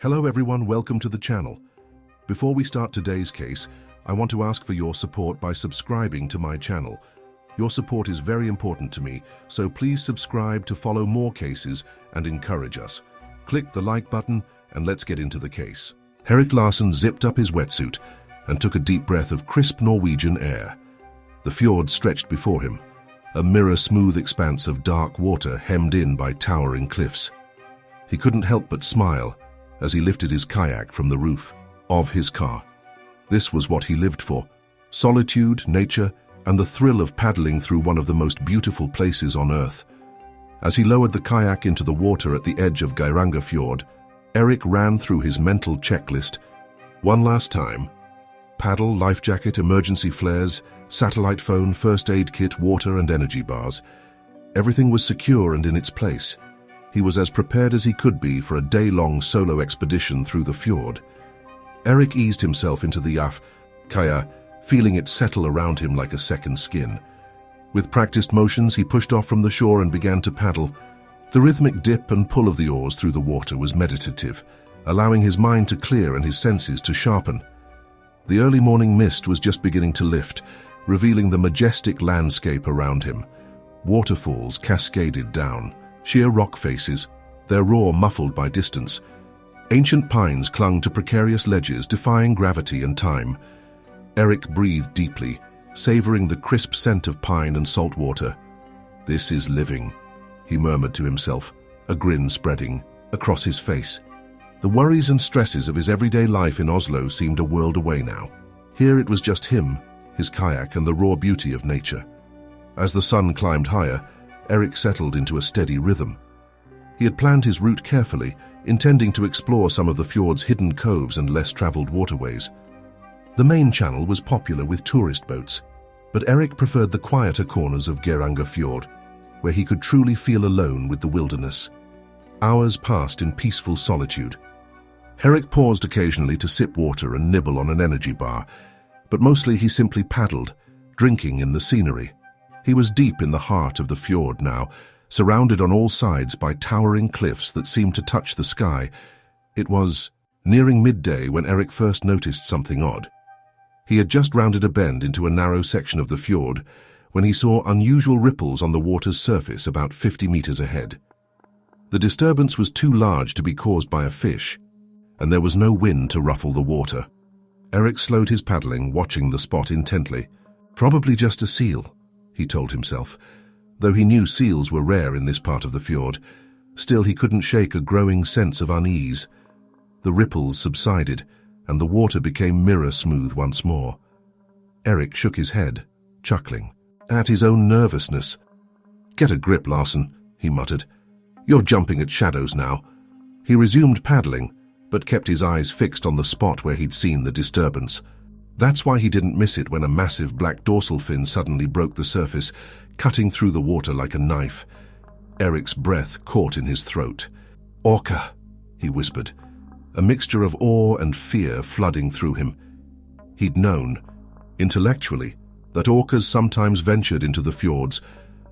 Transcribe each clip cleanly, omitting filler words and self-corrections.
Hello everyone, welcome to the channel. Before we start today's case, I want to ask for your support by subscribing to my channel. Your support is very important to me, so please subscribe to follow more cases and encourage us. Click the like button and let's get into the case. Erik Larsen zipped up his wetsuit and took a deep breath of crisp Norwegian air. The fjord stretched before him, a mirror-smooth expanse of dark water hemmed in by towering cliffs. He couldn't help but smile as he lifted his kayak from the roof of his car. This was what he lived for: solitude, nature, and the thrill of paddling through one of the most beautiful places on Earth. As he lowered the kayak into the water at the edge of Fjord, Erik ran through his mental checklist. One last time: paddle, life jacket, emergency flares, satellite phone, first aid kit, water and energy bars. Everything was secure and in its place. He was as prepared as he could be for a day-long solo expedition through the fjord. Erik eased himself into the kayak, feeling it settle around him like a second skin. With practiced motions, he pushed off from the shore and began to paddle. The rhythmic dip and pull of the oars through the water was meditative, allowing his mind to clear and his senses to sharpen. The early morning mist was just beginning to lift, revealing the majestic landscape around him. Waterfalls cascaded down, sheer rock faces, their roar muffled by distance. Ancient pines clung to precarious ledges, defying gravity and time. Erik breathed deeply, savoring the crisp scent of pine and salt water. "This is living," he murmured to himself, a grin spreading across his face. The worries and stresses of his everyday life in Oslo seemed a world away now. Here it was just him, his kayak, and the raw beauty of nature. As the sun climbed higher, Erik settled into a steady rhythm. He had planned his route carefully, intending to explore some of the fjord's hidden coves and less-traveled waterways. The main channel was popular with tourist boats, but Erik preferred the quieter corners of Fjord, where he could truly feel alone with the wilderness. Hours passed in peaceful solitude. Erik paused occasionally to sip water and nibble on an energy bar, but mostly he simply paddled, drinking in the scenery. He was deep in the heart of the fjord now, surrounded on all sides by towering cliffs that seemed to touch the sky. It was nearing midday when Erik first noticed something odd. He had just rounded a bend into a narrow section of the fjord when he saw unusual ripples on the water's surface about 50 meters ahead. The disturbance was too large to be caused by a fish, and there was no wind to ruffle the water. Erik slowed his paddling, watching the spot intently. Probably just a seal, he told himself. Though he knew seals were rare in this part of the fjord, still he couldn't shake a growing sense of unease. The ripples subsided, and the water became mirror-smooth once more. Erik shook his head, chuckling at his own nervousness. "Get a grip, Larsen," he muttered. "You're jumping at shadows now." He resumed paddling, but kept his eyes fixed on the spot where he'd seen the disturbance. That's why he didn't miss it when a massive black dorsal fin suddenly broke the surface, cutting through the water like a knife. Erik's breath caught in his throat. "Orca," he whispered, a mixture of awe and fear flooding through him. He'd known, intellectually, that orcas sometimes ventured into the fjords,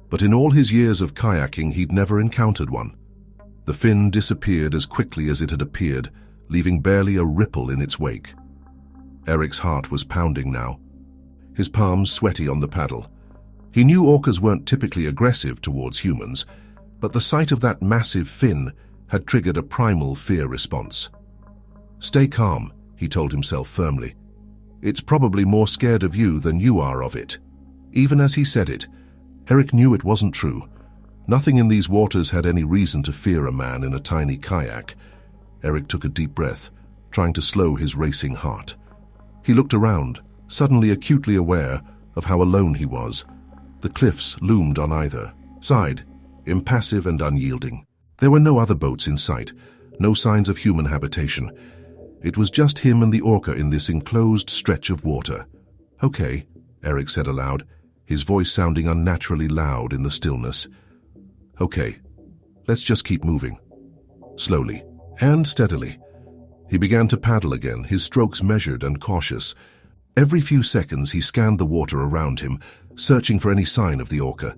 but in all his years of kayaking he'd never encountered one. The fin disappeared as quickly as it had appeared, leaving barely a ripple in its wake. Erik's heart was pounding now, his palms sweaty on the paddle. He knew orcas weren't typically aggressive towards humans, but the sight of that massive fin had triggered a primal fear response. "Stay calm," he told himself firmly. "It's probably more scared of you than you are of it." Even as he said it, Erik knew it wasn't true. Nothing in these waters had any reason to fear a man in a tiny kayak. Erik took a deep breath, trying to slow his racing heart. He looked around, suddenly acutely aware of how alone he was. The cliffs loomed on either side, impassive and unyielding. There were no other boats in sight, no signs of human habitation. It was just him and the orca in this enclosed stretch of water. "Okay," Erik said aloud, his voice sounding unnaturally loud in the stillness. "Okay, let's just keep moving." Slowly and steadily, he began to paddle again, his strokes measured and cautious. Every few seconds he scanned the water around him, searching for any sign of the orca.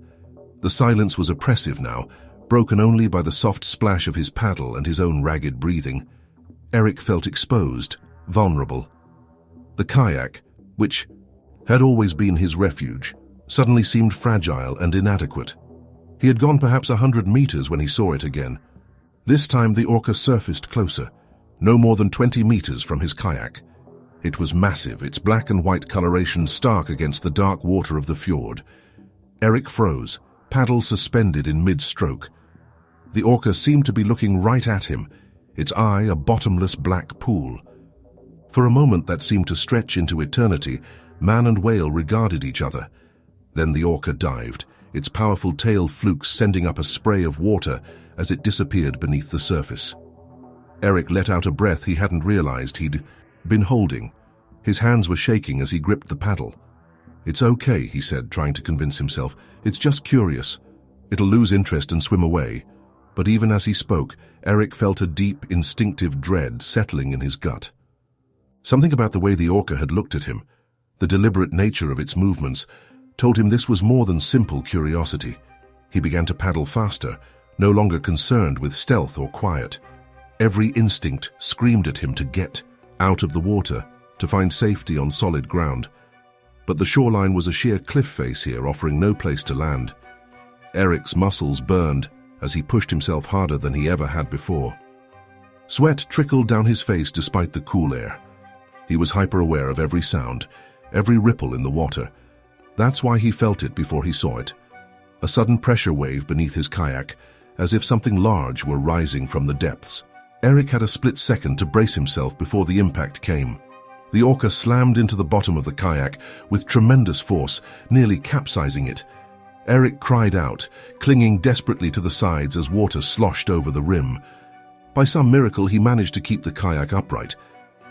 The silence was oppressive now, broken only by the soft splash of his paddle and his own ragged breathing. Eric felt exposed, vulnerable. The kayak, which had always been his refuge, suddenly seemed fragile and inadequate. He had gone perhaps 100 meters when he saw it again. This time the Orca surfaced closer, no more than 20 meters from his kayak. It was massive, its black and white coloration stark against the dark water of the fjord. Eric froze, paddle suspended in mid-stroke. The Orca seemed to be looking right at him, its eye a bottomless black pool. For a moment that seemed to stretch into eternity, man and whale regarded each other. Then the Orca dived, its powerful tail flukes sending up a spray of water as it disappeared beneath the surface. Eric let out a breath he hadn't realized he'd been holding. His hands were shaking as he gripped the paddle. "It's okay," he said, trying to convince himself. "It's just curious. It'll lose interest and swim away." But even as he spoke, Eric felt a deep, instinctive dread settling in his gut. Something about the way the Orca had looked at him, the deliberate nature of its movements, told him this was more than simple curiosity. He began to paddle faster, no longer concerned with stealth or quiet. Every instinct screamed at him to get out of the water, to find safety on solid ground. But the shoreline was a sheer cliff face here, offering no place to land. Eric's muscles burned as he pushed himself harder than he ever had before. Sweat trickled down his face despite the cool air. He was hyper-aware of every sound, every ripple in the water. That's why he felt it before he saw it. A sudden pressure wave beneath his kayak, as if something large were rising from the depths. Eric had a split second to brace himself before the impact came. The Orca slammed into the bottom of the kayak with tremendous force, nearly capsizing it. Eric cried out, clinging desperately to the sides as water sloshed over the rim. By some miracle, he managed to keep the kayak upright,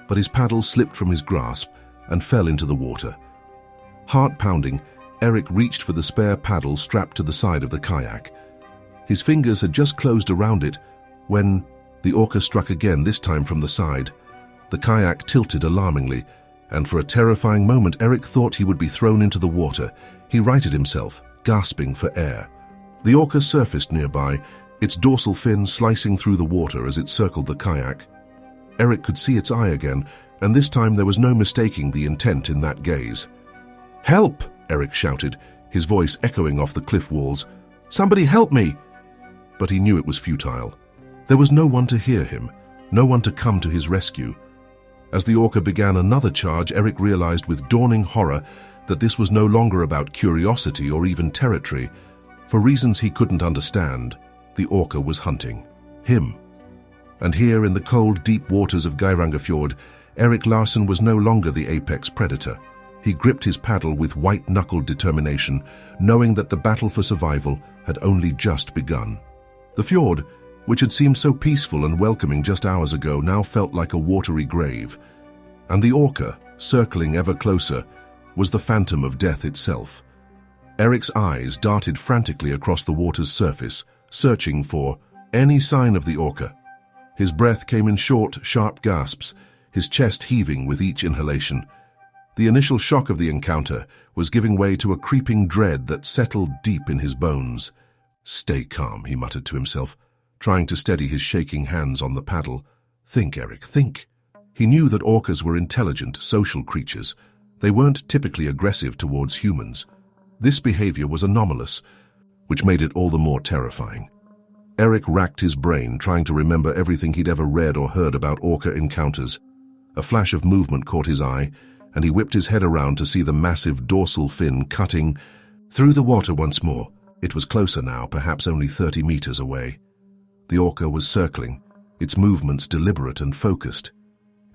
but his paddle slipped from his grasp and fell into the water. Heart pounding, Eric reached for the spare paddle strapped to the side of the kayak. His fingers had just closed around it when the Orca struck again, this time from the side. The kayak tilted alarmingly, and for a terrifying moment Eric thought he would be thrown into the water. He righted himself, gasping for air. The Orca surfaced nearby, its dorsal fin slicing through the water as it circled the kayak. Eric could see its eye again, and this time there was no mistaking the intent in that gaze. "Help!" Eric shouted, his voice echoing off the cliff walls. "Somebody help me!" But he knew it was futile. There was no one to hear him, no one to come to his rescue. As the Orca began another charge, Eric realized with dawning horror that this was no longer about curiosity or even territory. For reasons he couldn't understand, the Orca was hunting him. And here in the cold, deep waters of Fjord, Erik Larsen was no longer the apex predator. He gripped his paddle with white-knuckled determination, knowing that the battle for survival had only just begun. The fjord, which had seemed so peaceful and welcoming just hours ago, now felt like a watery grave. And the Orca, circling ever closer, was the phantom of death itself. Eric's eyes darted frantically across the water's surface, searching for any sign of the Orca. His breath came in short, sharp gasps, his chest heaving with each inhalation. The initial shock of the encounter was giving way to a creeping dread that settled deep in his bones. "Stay calm," he muttered to himself, trying to steady his shaking hands on the paddle. "Think, Eric, think." He knew that orcas were intelligent, social creatures. They weren't typically aggressive towards humans. This behavior was anomalous, which made it all the more terrifying. Eric racked his brain, trying to remember everything he'd ever read or heard about orca encounters. A flash of movement caught his eye, and he whipped his head around to see the massive dorsal fin cutting through the water once more. It was closer now, perhaps only 30 meters away. The orca was circling, its movements deliberate and focused.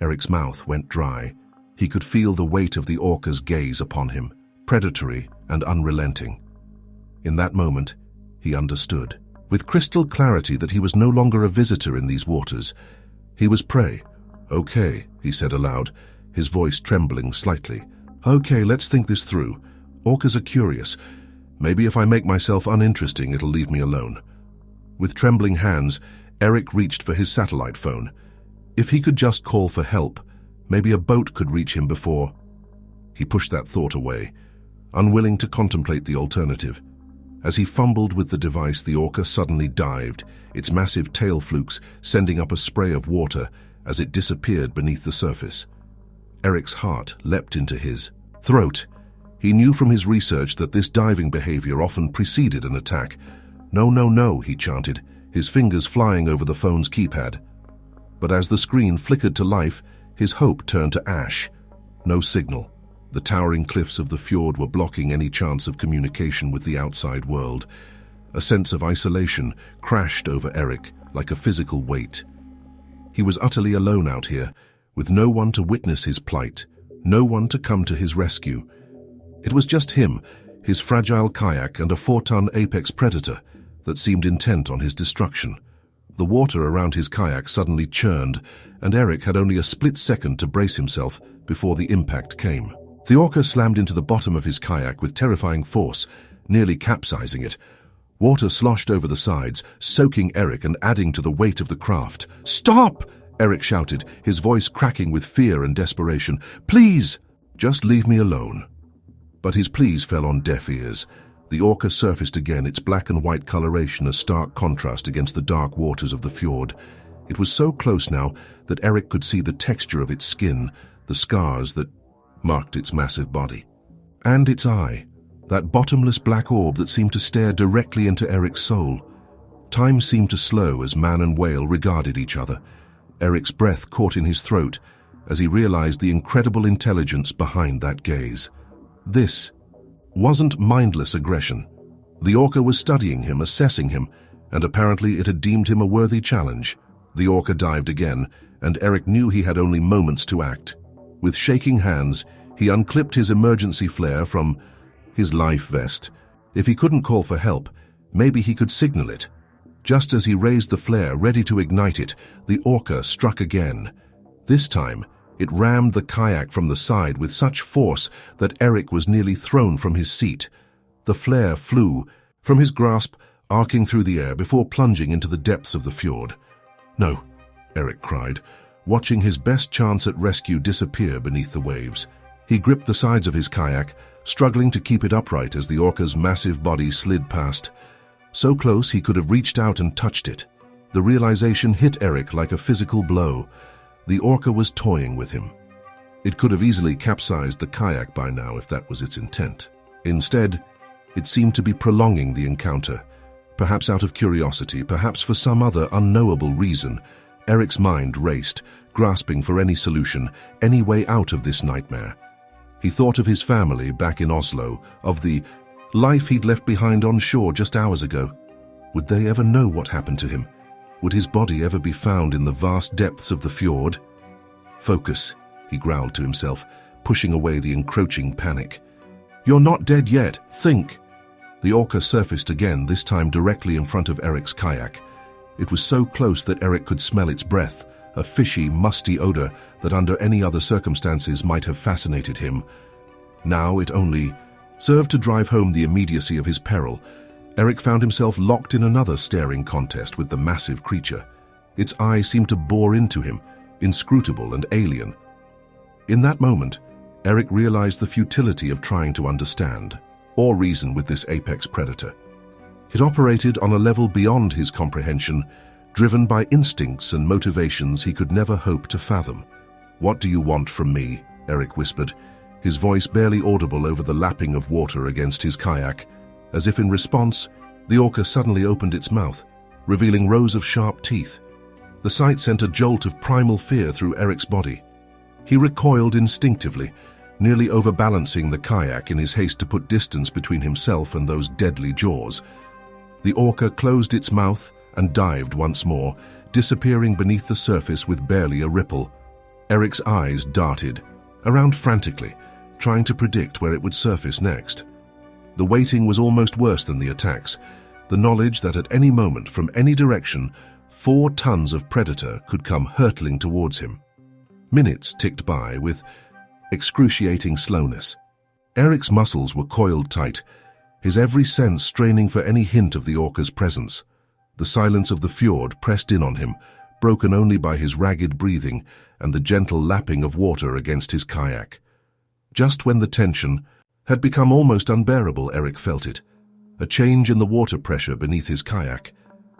Eric's mouth went dry. He could feel the weight of the orca's gaze upon him, predatory and unrelenting. In that moment, he understood, with crystal clarity, that he was no longer a visitor in these waters. He was prey. "Okay," he said aloud, his voice trembling slightly. "Okay, let's think this through. Orcas are curious. Maybe if I make myself uninteresting, it'll leave me alone." With trembling hands, Eric reached for his satellite phone. If he could just call for help, maybe a boat could reach him before. He pushed that thought away, unwilling to contemplate the alternative. As he fumbled with the device, the orca suddenly dived, its massive tail flukes sending up a spray of water as it disappeared beneath the surface. Eric's heart leapt into his throat. He knew from his research that this diving behavior often preceded an attack. "No, no, no," he chanted, his fingers flying over the phone's keypad. But as the screen flickered to life, his hope turned to ash. No signal. The towering cliffs of the fjord were blocking any chance of communication with the outside world. A sense of isolation crashed over Eric like a physical weight. He was utterly alone out here, with no one to witness his plight, no one to come to his rescue. It was just him, his fragile kayak, and a 4-ton apex predator that seemed intent on his destruction. The water around his kayak suddenly churned, and Eric had only a split second to brace himself before the impact came. The Orca slammed into the bottom of his kayak with terrifying force, nearly capsizing it. Water sloshed over the sides, soaking Eric and adding to the weight of the craft. "Stop!" Eric shouted, his voice cracking with fear and desperation. "Please, just leave me alone." But his pleas fell on deaf ears. The Orca surfaced again, its black and white coloration a stark contrast against the dark waters of the fjord. It was so close now that Eric could see the texture of its skin, the scars that marked its massive body. And its eye, that bottomless black orb that seemed to stare directly into Eric's soul. Time seemed to slow as man and whale regarded each other. Eric's breath caught in his throat as he realized the incredible intelligence behind that gaze. This wasn't mindless aggression. The Orca was studying him, assessing him, and apparently it had deemed him a worthy challenge. The Orca dived again, and Eric knew he had only moments to act. With shaking hands, he unclipped his emergency flare from his life vest. If he couldn't call for help, maybe he could signal it. Just as he raised the flare, ready to ignite it, the Orca struck again. This time, it rammed the kayak from the side with such force that Eric was nearly thrown from his seat. The flare flew from his grasp, arcing through the air before plunging into the depths of the fjord. "No," Eric cried, watching his best chance at rescue disappear beneath the waves. He gripped the sides of his kayak, struggling to keep it upright as the Orca's massive body slid past. So close he could have reached out and touched it. The realization hit Eric like a physical blow. The Orca was toying with him. It could have easily capsized the kayak by now if that was its intent. Instead, it seemed to be prolonging the encounter. Perhaps out of curiosity, perhaps for some other unknowable reason. Eric's mind raced, grasping for any solution, any way out of this nightmare. He thought of his family back in Oslo, of the life he'd left behind on shore just hours ago. Would they ever know what happened to him? Would his body ever be found in the vast depths of the fjord? "Focus," he growled to himself, pushing away the encroaching panic. "You're not dead yet. Think." The Orca surfaced again, this time directly in front of Eric's kayak. It was so close that Eric could smell its breath, a fishy, musty odor that under any other circumstances might have fascinated him. Now it only served to drive home the immediacy of his peril. Eric found himself locked in another staring contest with the massive creature. Its eye seemed to bore into him, inscrutable and alien. In that moment, Eric realized the futility of trying to understand or reason with this apex predator. It operated on a level beyond his comprehension, driven by instincts and motivations he could never hope to fathom. "What do you want from me?" Eric whispered, his voice barely audible over the lapping of water against his kayak. As if in response, the Orca suddenly opened its mouth, revealing rows of sharp teeth. The sight sent a jolt of primal fear through Eric's body. He recoiled instinctively, nearly overbalancing the kayak in his haste to put distance between himself and those deadly jaws. The Orca closed its mouth and dived once more, disappearing beneath the surface with barely a ripple. Eric's eyes darted around frantically, trying to predict where it would surface next. The waiting was almost worse than the attacks, the knowledge that at any moment, from any direction, 4 tons of predator could come hurtling towards him. Minutes ticked by with excruciating slowness. Eric's muscles were coiled tight, his every sense straining for any hint of the Orca's presence. The silence of the fjord pressed in on him, broken only by his ragged breathing and the gentle lapping of water against his kayak. Just when the tension had become almost unbearable, Eric felt it. A change in the water pressure beneath his kayak.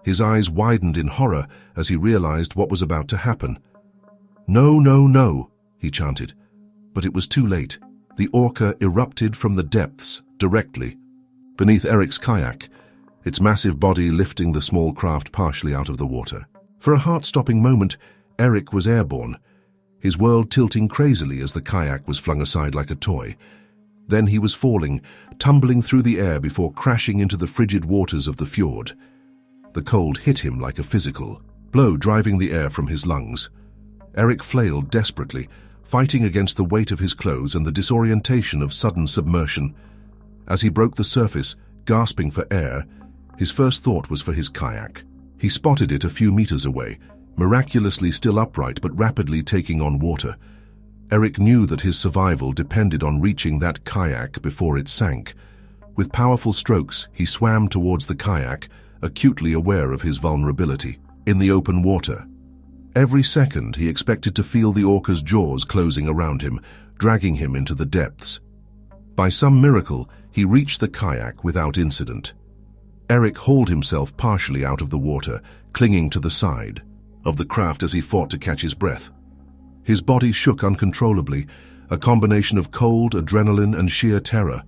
His eyes widened in horror as he realized what was about to happen. "No, no, no," he chanted. But it was too late. The Orca erupted from the depths directly beneath Eric's kayak, its massive body lifting the small craft partially out of the water. For a heart-stopping moment, Eric was airborne, his world tilting crazily as the kayak was flung aside like a toy. Then he was falling, tumbling through the air before crashing into the frigid waters of the fjord. The cold hit him like a physical blow, driving the air from his lungs. Eric flailed desperately, fighting against the weight of his clothes and the disorientation of sudden submersion. As he broke the surface, gasping for air, his first thought was for his kayak. He spotted it a few meters away, miraculously still upright but rapidly taking on water. Eric knew that his survival depended on reaching that kayak before it sank. With powerful strokes, he swam towards the kayak, acutely aware of his vulnerability. In the open water, every second he expected to feel the orca's jaws closing around him, dragging him into the depths. By some miracle, he reached the kayak without incident. Eric hauled himself partially out of the water, clinging to the side of the craft as he fought to catch his breath. His body shook uncontrollably, a combination of cold, adrenaline, and sheer terror.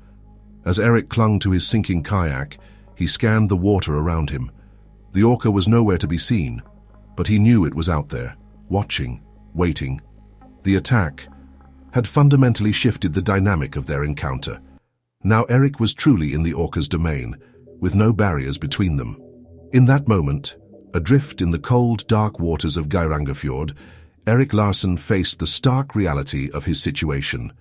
As Eric clung to his sinking kayak, he scanned the water around him. The orca was nowhere to be seen, but he knew it was out there, watching, waiting. The attack had fundamentally shifted the dynamic of their encounter. Now Eric was truly in the orca's domain, with no barriers between them. In that moment, adrift in the cold, dark waters of Fjord, Erik Larsen faced the stark reality of his situation.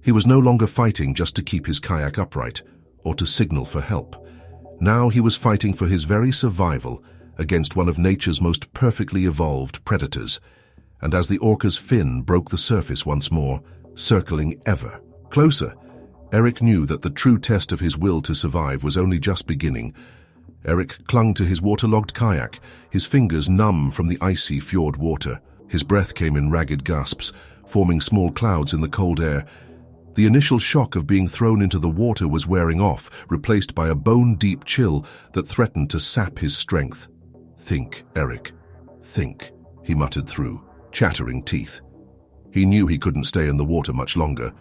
He was no longer fighting just to keep his kayak upright, or to signal for help. Now he was fighting for his very survival against one of nature's most perfectly evolved predators. And as the orca's fin broke the surface once more, circling ever closer, Eric knew that the true test of his will to survive was only just beginning. Eric clung to his waterlogged kayak, his fingers numb from the icy fjord water. His breath came in ragged gasps, forming small clouds in the cold air. The initial shock of being thrown into the water was wearing off, replaced by a bone-deep chill that threatened to sap his strength. "Think, Eric, think," he muttered through chattering teeth. He knew he couldn't stay in the water much longer.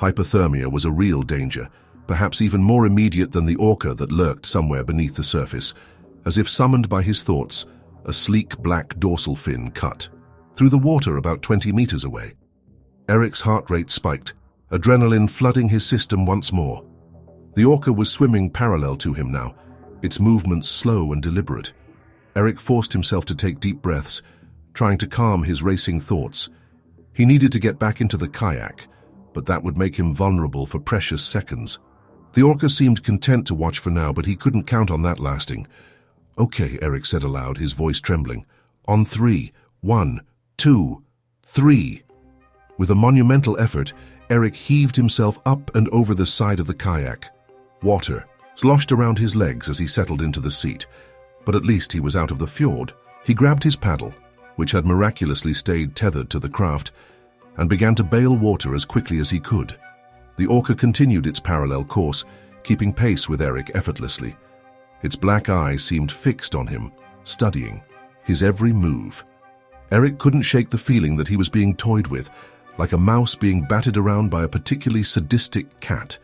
Hypothermia was a real danger, perhaps even more immediate than the orca that lurked somewhere beneath the surface. As if summoned by his thoughts, a sleek black dorsal fin cut through the water about 20 meters away. Eric's heart rate spiked, adrenaline flooding his system once more. The orca was swimming parallel to him now, its movements slow and deliberate. Eric forced himself to take deep breaths, trying to calm his racing thoughts. He needed to get back into the kayak, but that would make him vulnerable for precious seconds. The orca seemed content to watch for now, but he couldn't count on that lasting. "Okay," Eric said aloud, his voice trembling. "On 3. 1, 2, 3. With a monumental effort, Eric heaved himself up and over the side of the kayak. Water sloshed around his legs as he settled into the seat, but at least he was out of the fjord. He grabbed his paddle, which had miraculously stayed tethered to the craft, and began to bail water as quickly as he could. The orca continued its parallel course, keeping pace with Eric effortlessly. Its black eyes seemed fixed on him, studying his every move. Eric couldn't shake the feeling that he was being toyed with, like a mouse being batted around by a particularly sadistic cat.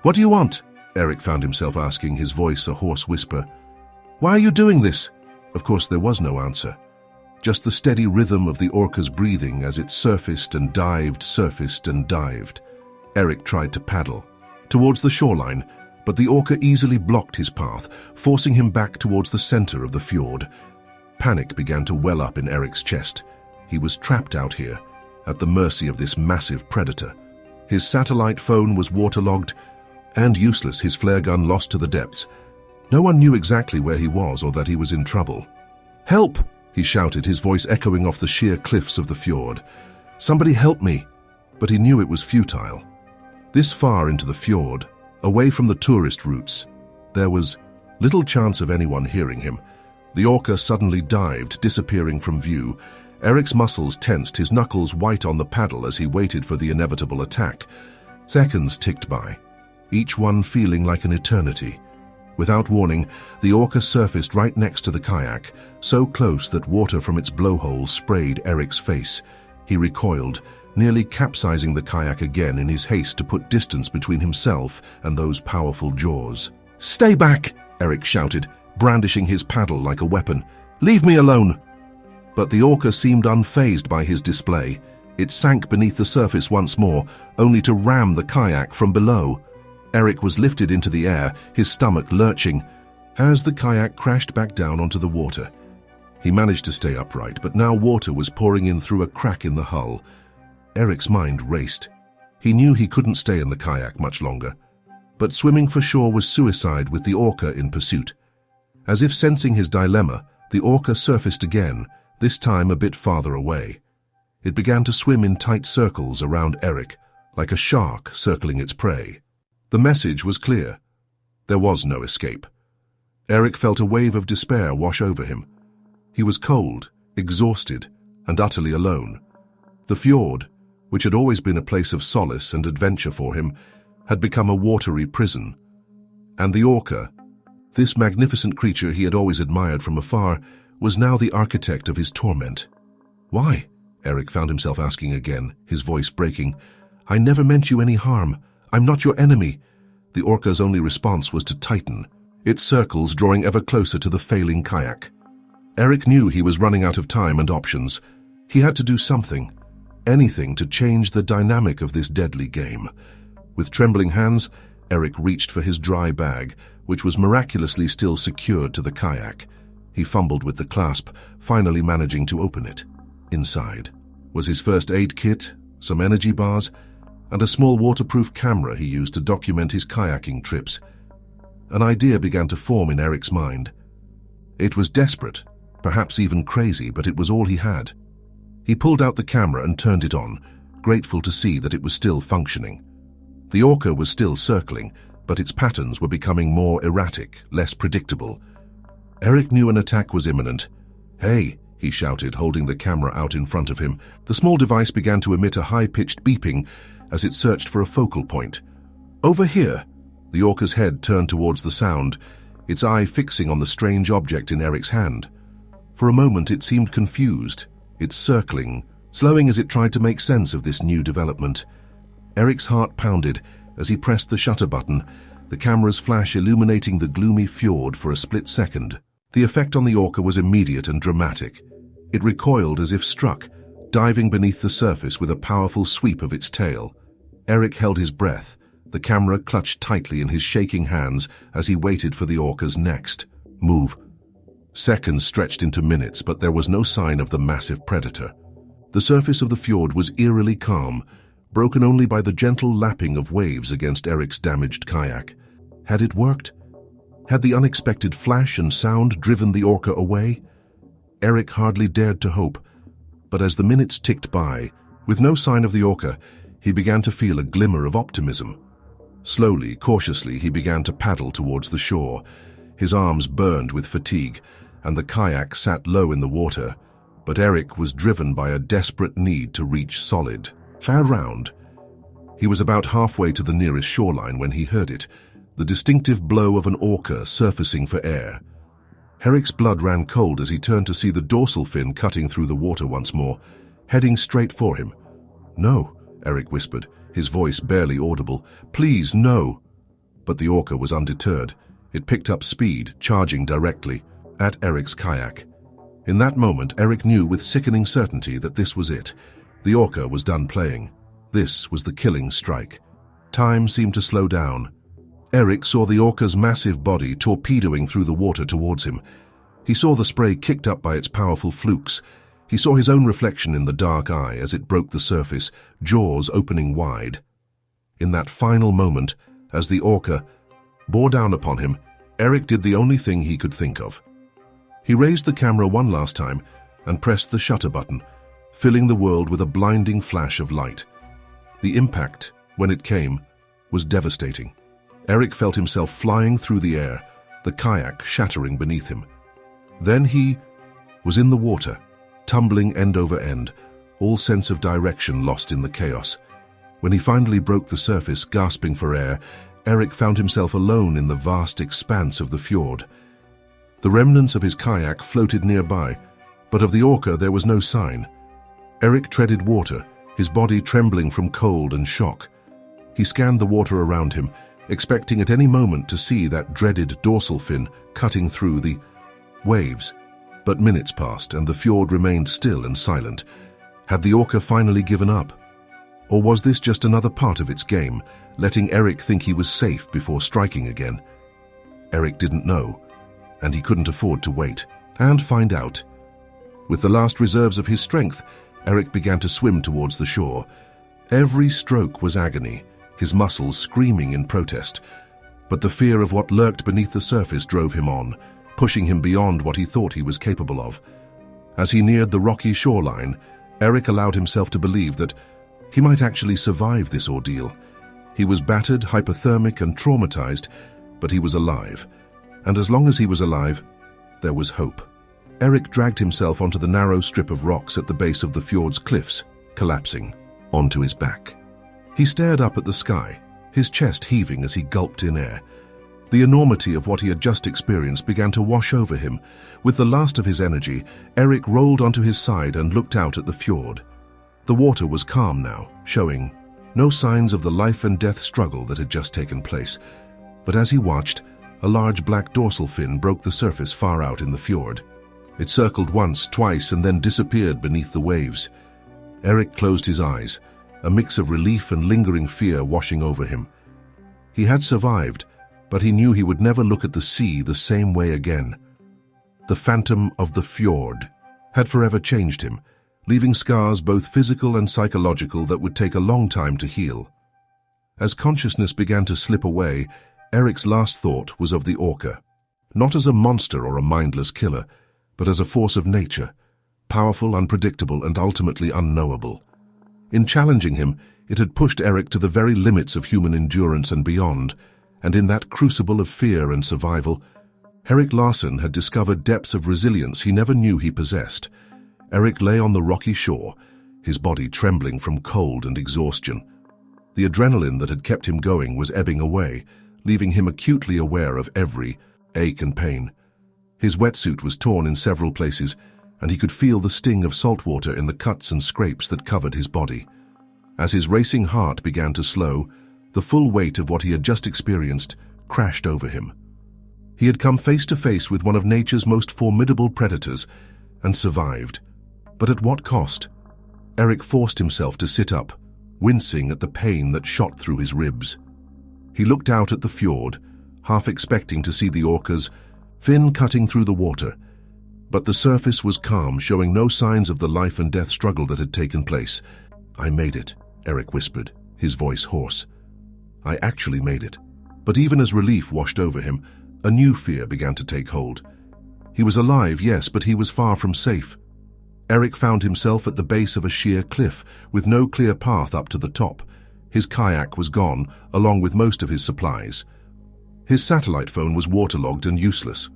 "What do you want?" Eric found himself asking, his voice a hoarse whisper. "Why are you doing this?" Of course, there was no answer. Just the steady rhythm of the orca's breathing as it surfaced and dived, surfaced and dived. Eric tried to paddle towards the shoreline, but the orca easily blocked his path, forcing him back towards the center of the fjord. Panic began to well up in Eric's chest. He was trapped out here, at the mercy of this massive predator. His satellite phone was waterlogged and useless, his flare gun lost to the depths. No one knew exactly where he was or that he was in trouble. "Help!" he shouted, his voice echoing off the sheer cliffs of the fjord. "Somebody help me!" But he knew it was futile. This far into the fjord, away from the tourist routes, there was little chance of anyone hearing him. The orca suddenly dived, disappearing from view. Eric's muscles tensed, his knuckles white on the paddle as he waited for the inevitable attack. Seconds ticked by, each one feeling like an eternity. Without warning, the Orca surfaced right next to the kayak, so close that water from its blowhole sprayed Eric's face. He recoiled, nearly capsizing the kayak again in his haste to put distance between himself and those powerful jaws. "Stay back!" Eric shouted, brandishing his paddle like a weapon. "Leave me alone!" But the Orca seemed unfazed by his display. It sank beneath the surface once more, only to ram the kayak from below. Eric was lifted into the air, his stomach lurching, as the kayak crashed back down onto the water. He managed to stay upright, but now water was pouring in through a crack in the hull. Eric's mind raced. He knew he couldn't stay in the kayak much longer. But swimming for shore was suicide with the Orca in pursuit. As if sensing his dilemma, the Orca surfaced again, this time a bit farther away. It began to swim in tight circles around Eric, like a shark circling its prey. The message was clear. There was no escape. Eric felt a wave of despair wash over him. He was cold, exhausted, and utterly alone. The fjord, which had always been a place of solace and adventure for him, had become a watery prison. And the Orca, this magnificent creature he had always admired from afar, was now the architect of his torment. "Why?" Eric found himself asking again, his voice breaking. "I never meant you any harm. I'm not your enemy." The Orca's only response was to tighten, its circles drawing ever closer to the failing kayak. Eric knew he was running out of time and options. He had to do something, anything to change the dynamic of this deadly game. With trembling hands, Eric reached for his dry bag, which was miraculously still secured to the kayak. He fumbled with the clasp, finally managing to open it. Inside was his first aid kit, some energy bars, and a small waterproof camera he used to document his kayaking trips. An idea began to form in Eric's mind. It was desperate, perhaps even crazy, but it was all he had. He pulled out the camera and turned it on, grateful to see that it was still functioning. The Orca was still circling, but its patterns were becoming more erratic, less predictable. Eric knew an attack was imminent. "Hey!" he shouted, holding the camera out in front of him. The small device began to emit a high-pitched beeping as it searched for a focal point. "Over here!" The Orca's head turned towards the sound, its eye fixing on the strange object in Eric's hand. For a moment it seemed confused, its circling, slowing as it tried to make sense of this new development. Eric's heart pounded as he pressed the shutter button, the camera's flash illuminating the gloomy fjord for a split second. The effect on the Orca was immediate and dramatic. It recoiled as if struck, diving beneath the surface with a powerful sweep of its tail. Eric held his breath, the camera clutched tightly in his shaking hands as he waited for the Orca's next move. Seconds stretched into minutes, but there was no sign of the massive predator. The surface of the fjord was eerily calm, broken only by the gentle lapping of waves against Eric's damaged kayak. Had it worked? Had the unexpected flash and sound driven the Orca away? Eric hardly dared to hope, but as the minutes ticked by, with no sign of the Orca, he began to feel a glimmer of optimism. Slowly, cautiously, he began to paddle towards the shore. His arms burned with fatigue, and the kayak sat low in the water, but Eric was driven by a desperate need to reach solid ground. He was about halfway to the nearest shoreline when he heard it, the distinctive blow of an Orca surfacing for air. Eric's blood ran cold as he turned to see the dorsal fin cutting through the water once more, heading straight for him. "No," Eric whispered, his voice barely audible. "Please, no." But the Orca was undeterred. It picked up speed, charging directly at Eric's kayak. In that moment, Eric knew with sickening certainty that this was it. The Orca was done playing. This was the killing strike. Time seemed to slow down. Eric saw the Orca's massive body torpedoing through the water towards him. He saw the spray kicked up by its powerful flukes. He saw his own reflection in the dark eye as it broke the surface, jaws opening wide. In that final moment, as the Orca bore down upon him, Eric did the only thing he could think of. He raised the camera one last time and pressed the shutter button, filling the world with a blinding flash of light. The impact, when it came, was devastating. Eric felt himself flying through the air, the kayak shattering beneath him. Then he was in the water, tumbling end over end, all sense of direction lost in the chaos. When he finally broke the surface, gasping for air, Eric found himself alone in the vast expanse of the fjord. The remnants of his kayak floated nearby, but of the Orca there was no sign. Eric treaded water, his body trembling from cold and shock. He scanned the water around him, expecting at any moment to see that dreaded dorsal fin cutting through the waves. But minutes passed, and the fjord remained still and silent. Had the Orca finally given up? Or was this just another part of its game, letting Eric think he was safe before striking again? Eric didn't know, and he couldn't afford to wait and find out. With the last reserves of his strength, Eric began to swim towards the shore. Every stroke was agony, his muscles screaming in protest. But the fear of what lurked beneath the surface drove him on, pushing him beyond what he thought he was capable of. As he neared the rocky shoreline, Eric allowed himself to believe that he might actually survive this ordeal. He was battered, hypothermic, and traumatized, but he was alive. And as long as he was alive, there was hope. Eric dragged himself onto the narrow strip of rocks at the base of the fjord's cliffs, collapsing onto his back. He stared up at the sky, his chest heaving as he gulped in air. The enormity of what he had just experienced began to wash over him. With the last of his energy, Eric rolled onto his side and looked out at the fjord. The water was calm now, showing no signs of the life and death struggle that had just taken place. But as he watched, a large black dorsal fin broke the surface far out in the fjord. It circled once, twice, and then disappeared beneath the waves. Eric closed his eyes, a mix of relief and lingering fear washing over him. He had survived, but he knew he would never look at the sea the same way again. The phantom of the fjord had forever changed him, leaving scars both physical and psychological that would take a long time to heal. As consciousness began to slip away, Eric's last thought was of the Orca, not as a monster or a mindless killer, but as a force of nature, powerful, unpredictable, and ultimately unknowable. In challenging him, it had pushed Eric to the very limits of human endurance and beyond, and in that crucible of fear and survival, Eric Larson had discovered depths of resilience he never knew he possessed. Eric lay on the rocky shore, his body trembling from cold and exhaustion. The adrenaline that had kept him going was ebbing away, leaving him acutely aware of every ache and pain. His wetsuit was torn in several places, and he could feel the sting of salt water in the cuts and scrapes that covered his body. As his racing heart began to slow, the full weight of what he had just experienced crashed over him. He had come face to face with one of nature's most formidable predators and survived. But at what cost? Eric forced himself to sit up, wincing at the pain that shot through his ribs. He looked out at the fjord, half expecting to see the Orca's fin cutting through the water. But the surface was calm, showing no signs of the life and death struggle that had taken place. "I made it," Eric whispered, his voice hoarse. "I actually made it." But even as relief washed over him, a new fear began to take hold. He was alive, yes, but he was far from safe. Eric found himself at the base of a sheer cliff, with no clear path up to the top. His kayak was gone, along with most of his supplies. His satellite phone was waterlogged and useless.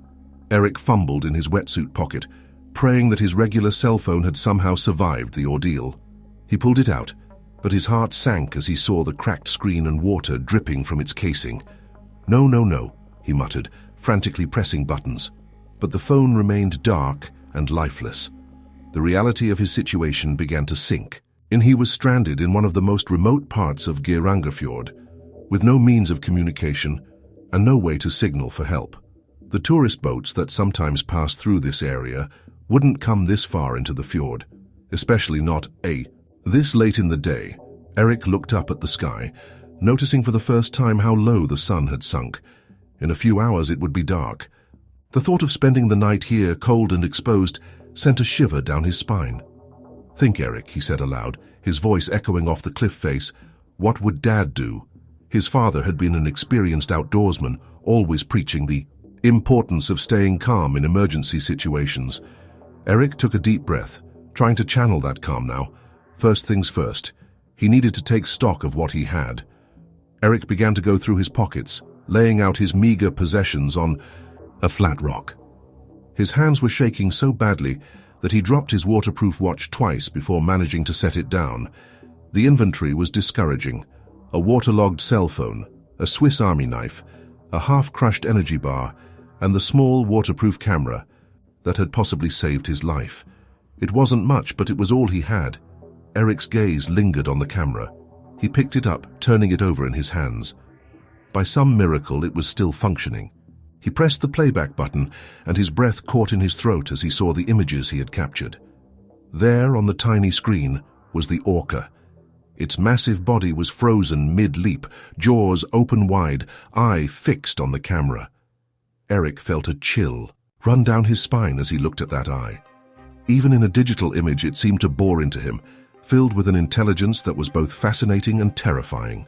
Eric fumbled in his wetsuit pocket, praying that his regular cell phone had somehow survived the ordeal. He pulled it out, but his heart sank as he saw the cracked screen and water dripping from its casing. "No, no, no," he muttered, frantically pressing buttons. But the phone remained dark and lifeless. The reality of his situation began to sink, and he was stranded in one of the most remote parts of Fjord, with no means of communication and no way to signal for help. The tourist boats that sometimes pass through this area wouldn't come this far into the fjord, especially not this late in the day. Eric looked up at the sky, noticing for the first time how low the sun had sunk. In a few hours it would be dark. The thought of spending the night here, cold and exposed, sent a shiver down his spine. "Think, Eric," he said aloud, his voice echoing off the cliff face. "What would Dad do?" His father had been an experienced outdoorsman, always preaching the importance of staying calm in emergency situations. Eric took a deep breath, trying to channel that calm now. First things first, he needed to take stock of what he had. Eric began to go through his pockets, laying out his meager possessions on a flat rock. His hands were shaking so badly that he dropped his waterproof watch twice before managing to set it down. The inventory was discouraging: a waterlogged cell phone, a Swiss Army knife, a half-crushed energy bar, and the small waterproof camera that had possibly saved his life. It wasn't much, but it was all he had. Eric's gaze lingered on the camera. He picked it up, turning it over in his hands. By some miracle, it was still functioning. He pressed the playback button, and his breath caught in his throat as he saw the images he had captured. There, on the tiny screen, was the Orca. Its massive body was frozen mid-leap, jaws open wide, eye fixed on the camera. Eric felt a chill run down his spine as he looked at that eye. Even in a digital image, it seemed to bore into him, filled with an intelligence that was both fascinating and terrifying.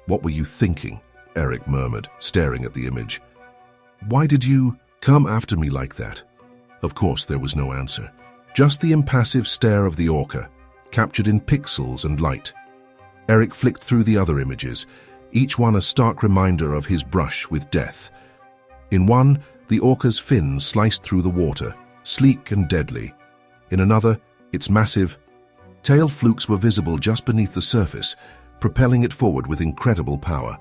"What were you thinking?" Eric murmured, staring at the image. "Why did you come after me like that?" Of course, there was no answer. Just the impassive stare of the Orca, captured in pixels and light. Eric flicked through the other images, each one a stark reminder of his brush with death. In one, the Orca's fin sliced through the water, sleek and deadly. In another, its massive tail flukes were visible just beneath the surface, propelling it forward with incredible power.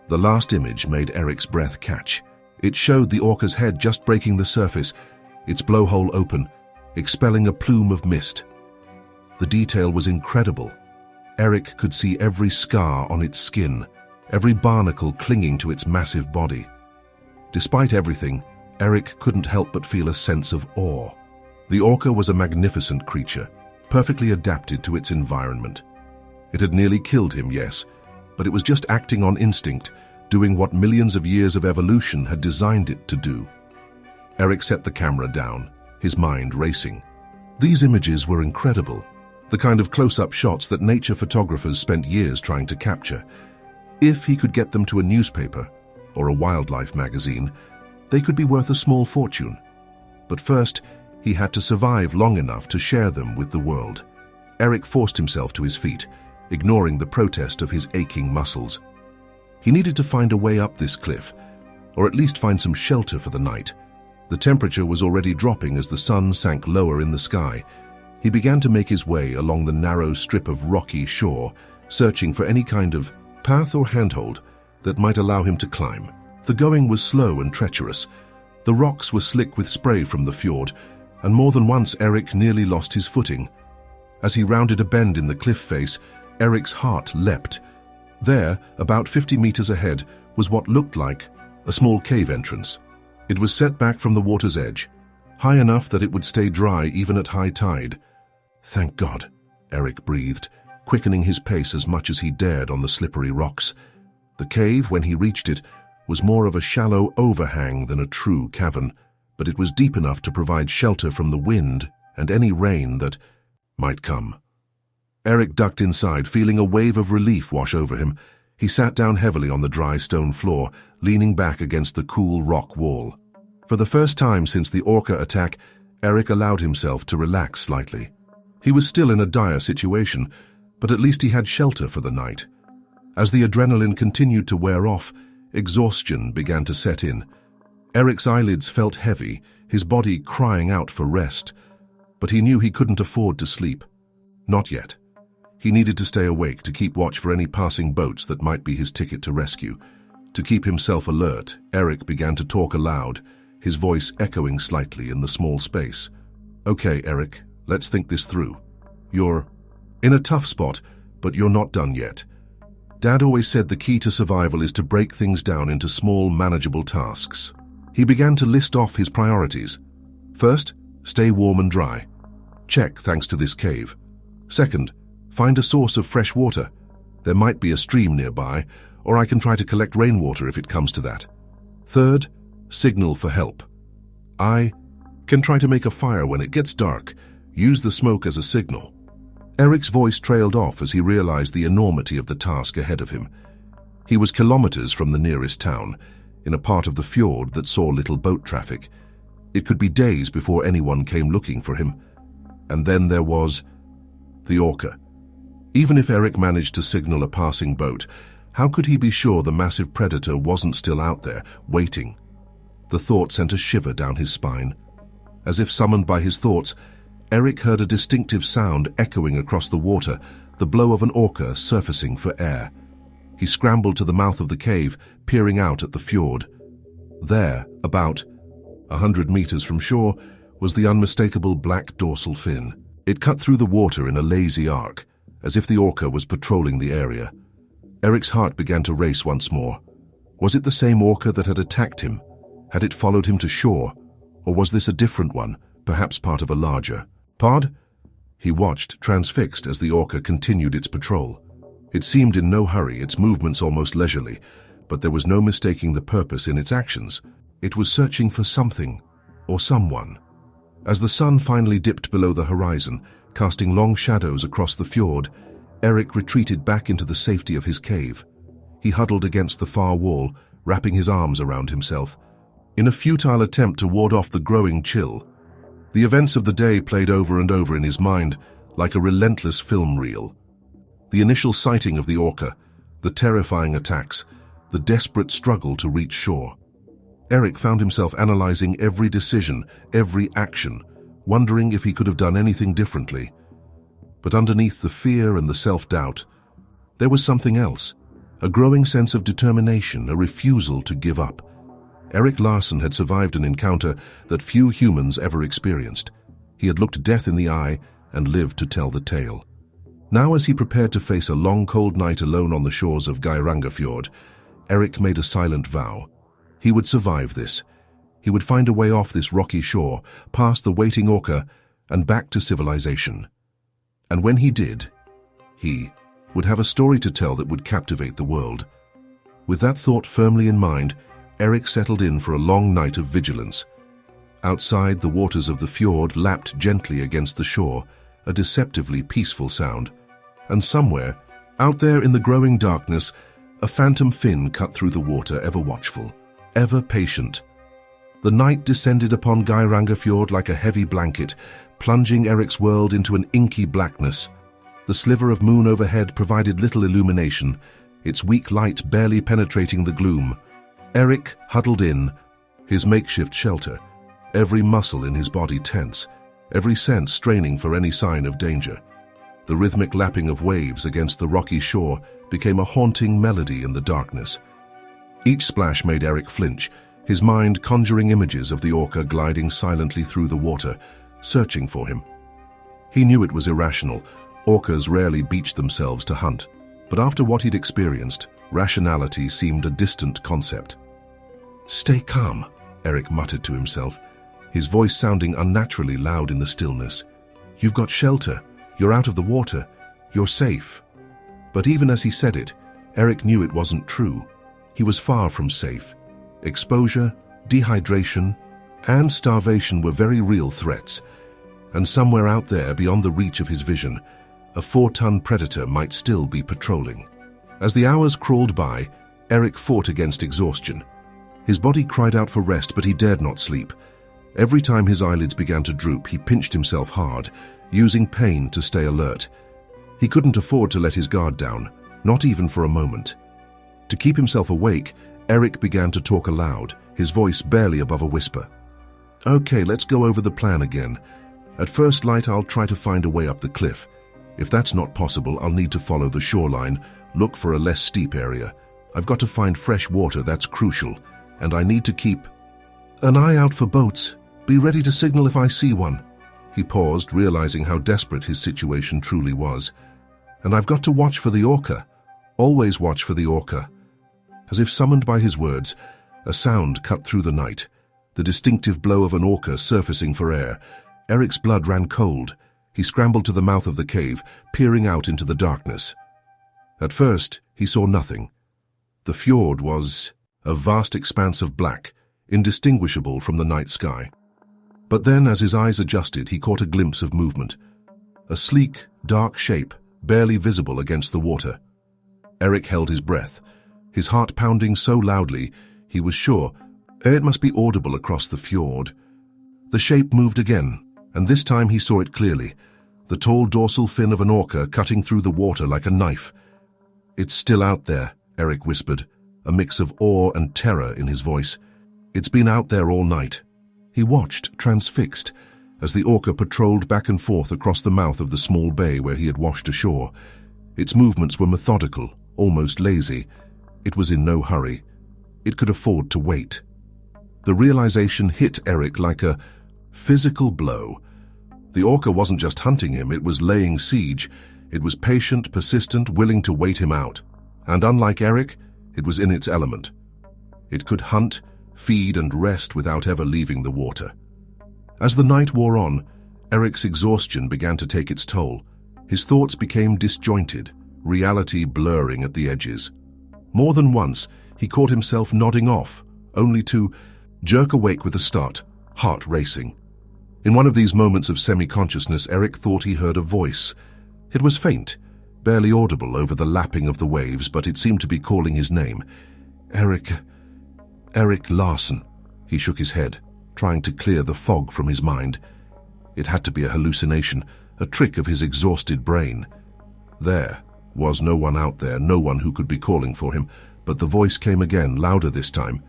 The last image made Eric's breath catch. It showed the Orca's head just breaking the surface, its blowhole open, expelling a plume of mist. The detail was incredible. Eric could see every scar on its skin, every barnacle clinging to its massive body. Despite everything, Eric couldn't help but feel a sense of awe. The Orca was a magnificent creature, perfectly adapted to its environment. It had nearly killed him, yes, but it was just acting on instinct, doing what millions of years of evolution had designed it to do. Eric set the camera down, his mind racing. These images were incredible, the kind of close-up shots that nature photographers spent years trying to capture. If he could get them to a newspaper or a wildlife magazine, they could be worth a small fortune. But first, he had to survive long enough to share them with the world. Eric forced himself to his feet, ignoring the protest of his aching muscles. He needed to find a way up this cliff, or at least find some shelter for the night. The temperature was already dropping as the sun sank lower in the sky. He began to make his way along the narrow strip of rocky shore, searching for any kind of path or handhold that might allow him to climb. The going was slow and treacherous. The rocks were slick with spray from the fjord, and more than once Eric nearly lost his footing. As he rounded a bend in the cliff face, Eric's heart leapt. There, about 50 meters ahead, was what looked like a small cave entrance. It was set back from the water's edge, high enough that it would stay dry even at high tide. "Thank God," Eric breathed, quickening his pace as much as he dared on the slippery rocks. The cave, when he reached it, was more of a shallow overhang than a true cavern, but it was deep enough to provide shelter from the wind and any rain that might come. Eric ducked inside, feeling a wave of relief wash over him. He sat down heavily on the dry stone floor, leaning back against the cool rock wall. For the first time since the Orca attack, Eric allowed himself to relax slightly. He was still in a dire situation, but at least he had shelter for the night. As the adrenaline continued to wear off, exhaustion began to set in. Eric's eyelids felt heavy, his body crying out for rest. But he knew he couldn't afford to sleep. Not yet. He needed to stay awake to keep watch for any passing boats that might be his ticket to rescue. To keep himself alert, Eric began to talk aloud, his voice echoing slightly in the small space. "Okay, Eric, let's think this through. You're in a tough spot, but you're not done yet. Dad always said the key to survival is to break things down into small, manageable tasks." He began to list off his priorities. First, stay warm and dry. Check, thanks to this cave. Second, find a source of fresh water. There might be a stream nearby, or I can try to collect rainwater if it comes to that. Third, signal for help. I can try to make a fire when it gets dark. Use the smoke as a signal. Eric's voice trailed off as he realized the enormity of the task ahead of him. He was kilometers from the nearest town, in a part of the fjord that saw little boat traffic. It could be days before anyone came looking for him. And then there was the Orca. Even if Eric managed to signal a passing boat, how could he be sure the massive predator wasn't still out there, waiting? The thought sent a shiver down his spine. As if summoned by his thoughts, Eric heard a distinctive sound echoing across the water, the blow of an orca surfacing for air. He scrambled to the mouth of the cave, peering out at the fjord. There, about 100 meters from shore, was the unmistakable black dorsal fin. It cut through the water in a lazy arc, as if the orca was patrolling the area. Eric's heart began to race once more. Was it the same orca that had attacked him? Had it followed him to shore? Or was this a different one, perhaps part of a larger pod? He watched, transfixed, as the orca continued its patrol. It seemed in no hurry, its movements almost leisurely, but there was no mistaking the purpose in its actions. It was searching for something, or someone. As the sun finally dipped below the horizon, casting long shadows across the fjord, Eric retreated back into the safety of his cave. He huddled against the far wall, wrapping his arms around himself, in a futile attempt to ward off the growing chill. The events of the day played over and over in his mind, like a relentless film reel. The initial sighting of the orca, the terrifying attacks, the desperate struggle to reach shore. Eric found himself analyzing every decision, every action, wondering if he could have done anything differently. But underneath the fear and the self-doubt, there was something else, a growing sense of determination, a refusal to give up. Eric Larson had survived an encounter that few humans ever experienced. He had looked death in the eye and lived to tell the tale. Now, as he prepared to face a long, cold night alone on the shores of Fjord, Eric made a silent vow. He would survive this. He would find a way off this rocky shore, past the waiting orca, and back to civilization. And when he did, he would have a story to tell that would captivate the world. With that thought firmly in mind, Eric settled in for a long night of vigilance. Outside, the waters of the fjord lapped gently against the shore, a deceptively peaceful sound. And somewhere, out there in the growing darkness, a phantom fin cut through the water, ever watchful, ever patient. The night descended upon Fjord like a heavy blanket, plunging Eric's world into an inky blackness. The sliver of moon overhead provided little illumination, its weak light barely penetrating the gloom. Eric huddled in, his makeshift shelter, every muscle in his body tense, every sense straining for any sign of danger. The rhythmic lapping of waves against the rocky shore became a haunting melody in the darkness. Each splash made Eric flinch, his mind conjuring images of the orca gliding silently through the water, searching for him. He knew it was irrational. Orcas rarely beached themselves to hunt, but after what he'd experienced, rationality seemed a distant concept. "Stay calm," Eric muttered to himself, his voice sounding unnaturally loud in the stillness. "You've got shelter. You're out of the water. You're safe." But even as he said it, Eric knew it wasn't true. He was far from safe. Exposure, dehydration, and starvation were very real threats, and somewhere out there beyond the reach of his vision, a 4-ton predator might still be patrolling. As the hours crawled by, Eric fought against exhaustion. His body cried out for rest, but he dared not sleep. Every time his eyelids began to droop, he pinched himself hard, using pain to stay alert. He couldn't afford to let his guard down, not even for a moment. To keep himself awake, Eric began to talk aloud, his voice barely above a whisper. "Okay, let's go over the plan again. At first light, I'll try to find a way up the cliff. If that's not possible, I'll need to follow the shoreline, look for a less steep area. I've got to find fresh water, that's crucial, and I need to keep an eye out for boats. Be ready to signal if I see one." He paused, realizing how desperate his situation truly was. "And I've got to watch for the orca. Always watch for the orca." As if summoned by his words, a sound cut through the night, the distinctive blow of an orca surfacing for air. Eric's blood ran cold. He scrambled to the mouth of the cave, peering out into the darkness. At first, he saw nothing. The fjord was a vast expanse of black, indistinguishable from the night sky. But then, as his eyes adjusted, he caught a glimpse of movement. A sleek, dark shape, barely visible against the water. Eric held his breath, his heart pounding so loudly he was sure it must be audible across the fjord. The shape moved again, and this time he saw it clearly, the tall dorsal fin of an orca cutting through the water like a knife. "It's still out there," Eric whispered, a mix of awe and terror in his voice. "It's been out there all night." He watched, transfixed, as the orca patrolled back and forth across the mouth of the small bay where he had washed ashore. Its movements were methodical, almost lazy. It was in no hurry. It could afford to wait. The realization hit Eric like a physical blow. The orca wasn't just hunting him, it was laying siege. It was patient, persistent, willing to wait him out. And unlike Eric, it was in its element. It could hunt, feed, and rest without ever leaving the water. As the night wore on, Eric's exhaustion began to take its toll. His thoughts became disjointed, reality blurring at the edges. More than once, he caught himself nodding off, only to jerk awake with a start, heart racing. In one of these moments of semi-consciousness, Eric thought he heard a voice. It was faint, barely audible over the lapping of the waves, but it seemed to be calling his name. Eric Larson. He shook his head, trying to clear the fog from his mind. It had to be a hallucination, a trick of his exhausted brain. There was no one out there, no one who could be calling for him, but the voice came again, louder this time.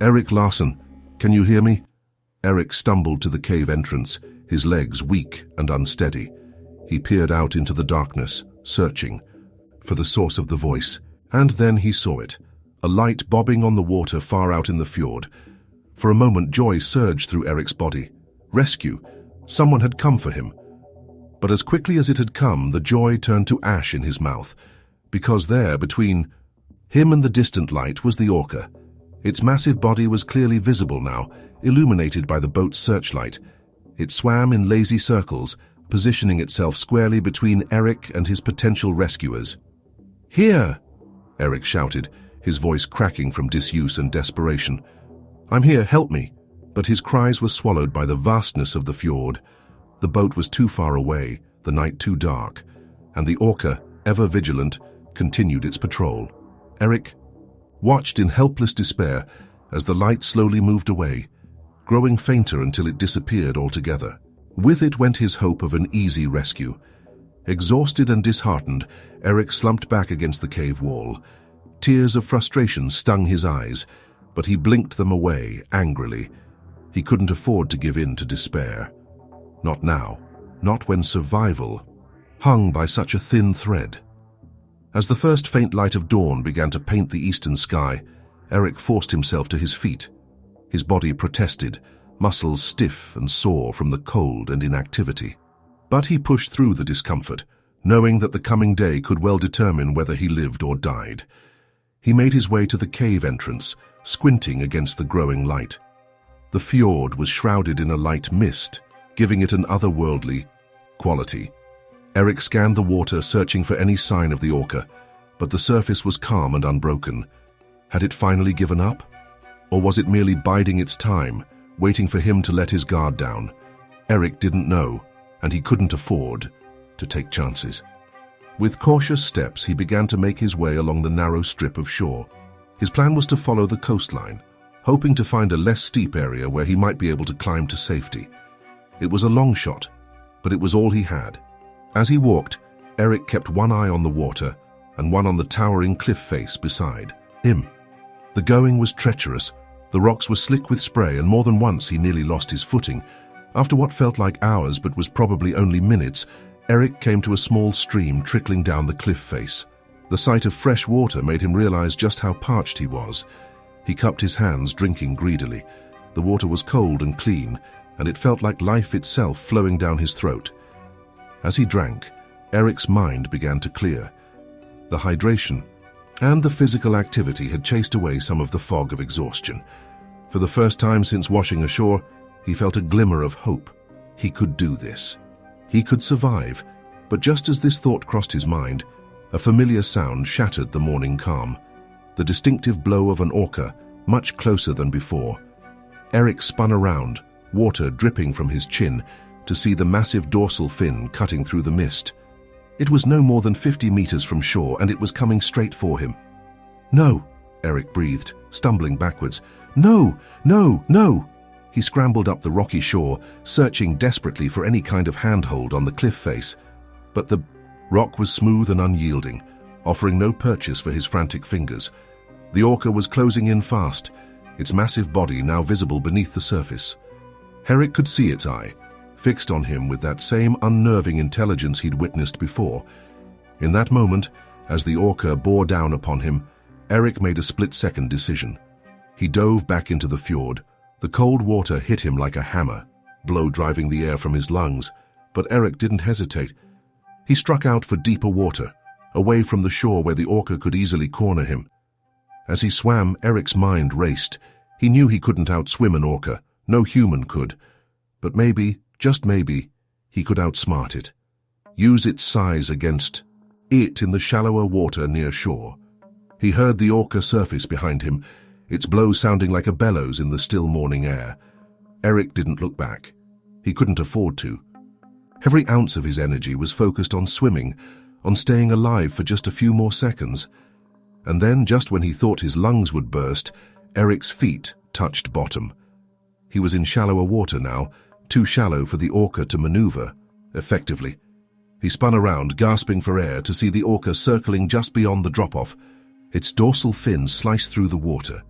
Eric Larson, can you hear me? Eric stumbled to the cave entrance, his legs weak and unsteady. He peered out into the darkness, searching for the source of the voice, and then he saw it, a light bobbing on the water far out in the fjord. For a moment, joy surged through Eric's body. Rescue! Someone had come for him. But as quickly as it had come, the joy turned to ash in his mouth, because there, between him and the distant light, was the orca. Its massive body was clearly visible now, illuminated by the boat's searchlight. It swam in lazy circles, positioning itself squarely between Eric and his potential rescuers. "Here!" Eric shouted, his voice cracking from disuse and desperation. "I'm here, help me!" But his cries were swallowed by the vastness of the fjord. The boat was too far away, the night too dark, and the orca, ever vigilant, continued its patrol. Eric watched in helpless despair as the light slowly moved away, growing fainter until it disappeared altogether. With it went his hope of an easy rescue. Exhausted and disheartened, Eric slumped back against the cave wall. Tears of frustration stung his eyes, but he blinked them away angrily. He couldn't afford to give in to despair. Not now, not when survival hung by such a thin thread. As the first faint light of dawn began to paint the eastern sky, Eric forced himself to his feet. His body protested, muscles stiff and sore from the cold and inactivity. But he pushed through the discomfort, knowing that the coming day could well determine whether he lived or died. He made his way to the cave entrance, squinting against the growing light. The fjord was shrouded in a light mist, giving it an otherworldly quality. Eric scanned the water, searching for any sign of the orca, but the surface was calm and unbroken. Had it finally given up? Or was it merely biding its time, waiting for him to let his guard down? Eric didn't know, and he couldn't afford to take chances. With cautious steps, he began to make his way along the narrow strip of shore. His plan was to follow the coastline, hoping to find a less steep area where he might be able to climb to safety. It was a long shot, but it was all he had. As he walked, Eric kept one eye on the water and one on the towering cliff face beside him. The going was treacherous. The rocks were slick with spray, and more than once he nearly lost his footing. After what felt like hours but was probably only minutes, Eric came to a small stream trickling down the cliff face. The sight of fresh water made him realize just how parched he was. He cupped his hands, drinking greedily. The water was cold and clean, and it felt like life itself flowing down his throat. As he drank, Eric's mind began to clear. The hydration and the physical activity had chased away some of the fog of exhaustion. For the first time since washing ashore, he felt a glimmer of hope. He could do this. He could survive. But just as this thought crossed his mind, a familiar sound shattered the morning calm. The distinctive blow of an orca, much closer than before. Eric spun around, water dripping from his chin, to see the massive dorsal fin cutting through the mist. It was no more than 50 meters from shore, and it was coming straight for him. "No," Eric breathed, stumbling backwards. "No, no, no!" He scrambled up the rocky shore, searching desperately for any kind of handhold on the cliff face. But the rock was smooth and unyielding, offering no purchase for his frantic fingers. The orca was closing in fast, its massive body now visible beneath the surface. Eric could see its eye, fixed on him with that same unnerving intelligence he'd witnessed before. In that moment, As the orca bore down upon him, Eric made a split-second decision. He dove back into the fjord. The cold water hit him like a hammer, blow driving the air from his lungs, but Eric didn't hesitate. He struck out for deeper water, away from the shore where the orca could easily corner him. As he swam, Eric's mind raced. He knew he couldn't outswim an orca. No human could. But maybe, just maybe, he could outsmart it. Use its size against it in the shallower water near shore. He heard the orca surface behind him, its blow sounding like a bellows in the still morning air. Eric didn't look back. He couldn't afford to. Every ounce of his energy was focused on swimming, on staying alive for just a few more seconds. And then, just when he thought his lungs would burst, Eric's feet touched bottom. He was in shallower water now, too shallow for the orca to maneuver effectively. He spun around, gasping for air, to see the orca circling just beyond the drop-off. Its dorsal fin sliced through the water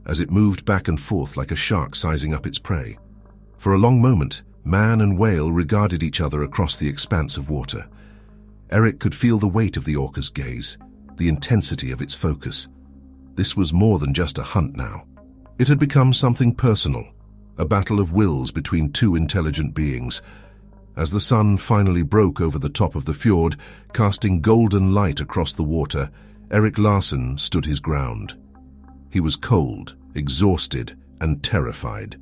as it moved back and forth like a shark sizing up its prey. For a long moment, man and whale regarded each other across the expanse of water. Eric could feel the weight of the orca's gaze, the intensity of its focus. This was more than just a hunt now. It had become something personal, a battle of wills between two intelligent beings. As the sun finally broke over the top of the fjord, casting golden light across the water, Erik Larsen stood his ground. He was cold, exhausted, and terrified.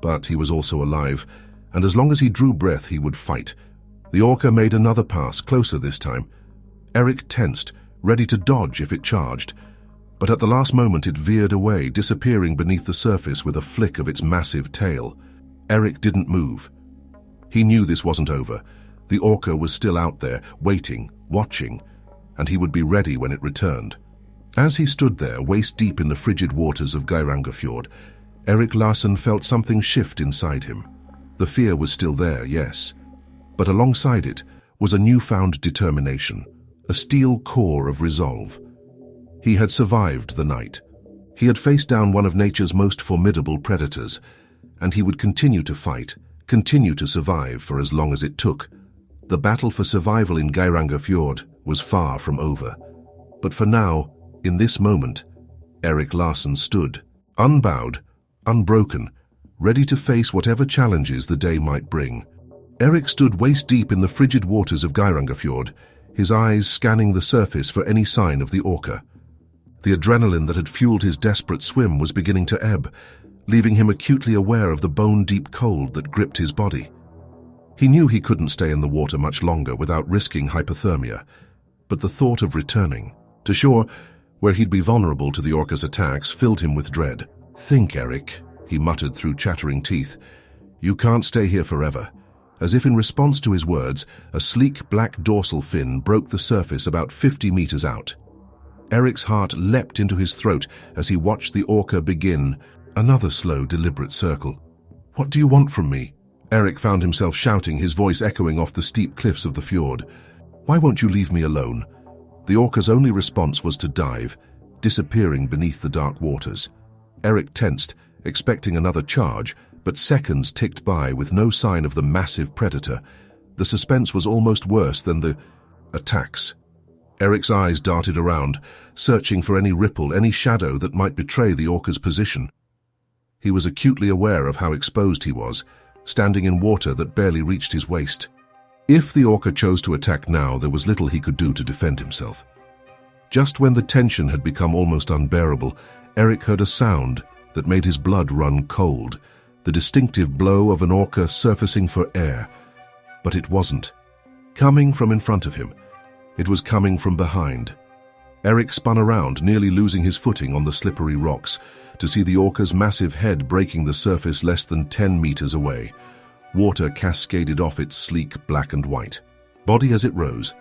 But he was also alive, and as long as he drew breath, he would fight. The orca made another pass, closer this time. Eric tensed, ready to dodge if it charged. But at the last moment it veered away, disappearing beneath the surface with a flick of its massive tail. Eric didn't move. He knew this wasn't over. The orca was still out there, waiting, watching, and he would be ready when it returned. As he stood there, waist-deep in the frigid waters of Fjord, Erik Larsen felt something shift inside him. The fear was still there, yes, but alongside it was a newfound determination, a steel core of resolve. He had survived the night. He had faced down one of nature's most formidable predators, and he would continue to fight, continue to survive for as long as it took. The battle for survival in Fjord was far from over. But for now, in this moment, Erik Larsen stood, unbowed, unbroken, ready to face whatever challenges the day might bring. Erik stood waist-deep in the frigid waters of Fjord, his eyes scanning the surface for any sign of the orca. The adrenaline that had fueled his desperate swim was beginning to ebb, leaving him acutely aware of the bone-deep cold that gripped his body. He knew he couldn't stay in the water much longer without risking hypothermia, but the thought of returning to shore, where he'd be vulnerable to the orca's attacks, filled him with dread. "Think, Erik," he muttered through chattering teeth. "You can't stay here forever." As if in response to his words, a sleek black dorsal fin broke the surface about 50 meters out. Eric's heart leapt into his throat as he watched the orca begin another slow, deliberate circle. "What do you want from me?" Erik found himself shouting, his voice echoing off the steep cliffs of the fjord. "Why won't you leave me alone?" The orca's only response was to dive, disappearing beneath the dark waters. Erik tensed, expecting another charge, but seconds ticked by with no sign of the massive predator. The suspense was almost worse than the attacks. Eric's eyes darted around, searching for any ripple, any shadow that might betray the orca's position. He was acutely aware of how exposed he was, standing in water that barely reached his waist. If the orca chose to attack now, there was little he could do to defend himself. Just when the tension had become almost unbearable, Erik heard a sound that made his blood run cold, the distinctive blow of an orca surfacing for air. But it wasn't coming from in front of him. It was coming from behind. Erik spun around, nearly losing his footing on the slippery rocks, to see the orca's massive head breaking the surface less than 10 meters away. Water cascaded off its sleek black and white body as it rose,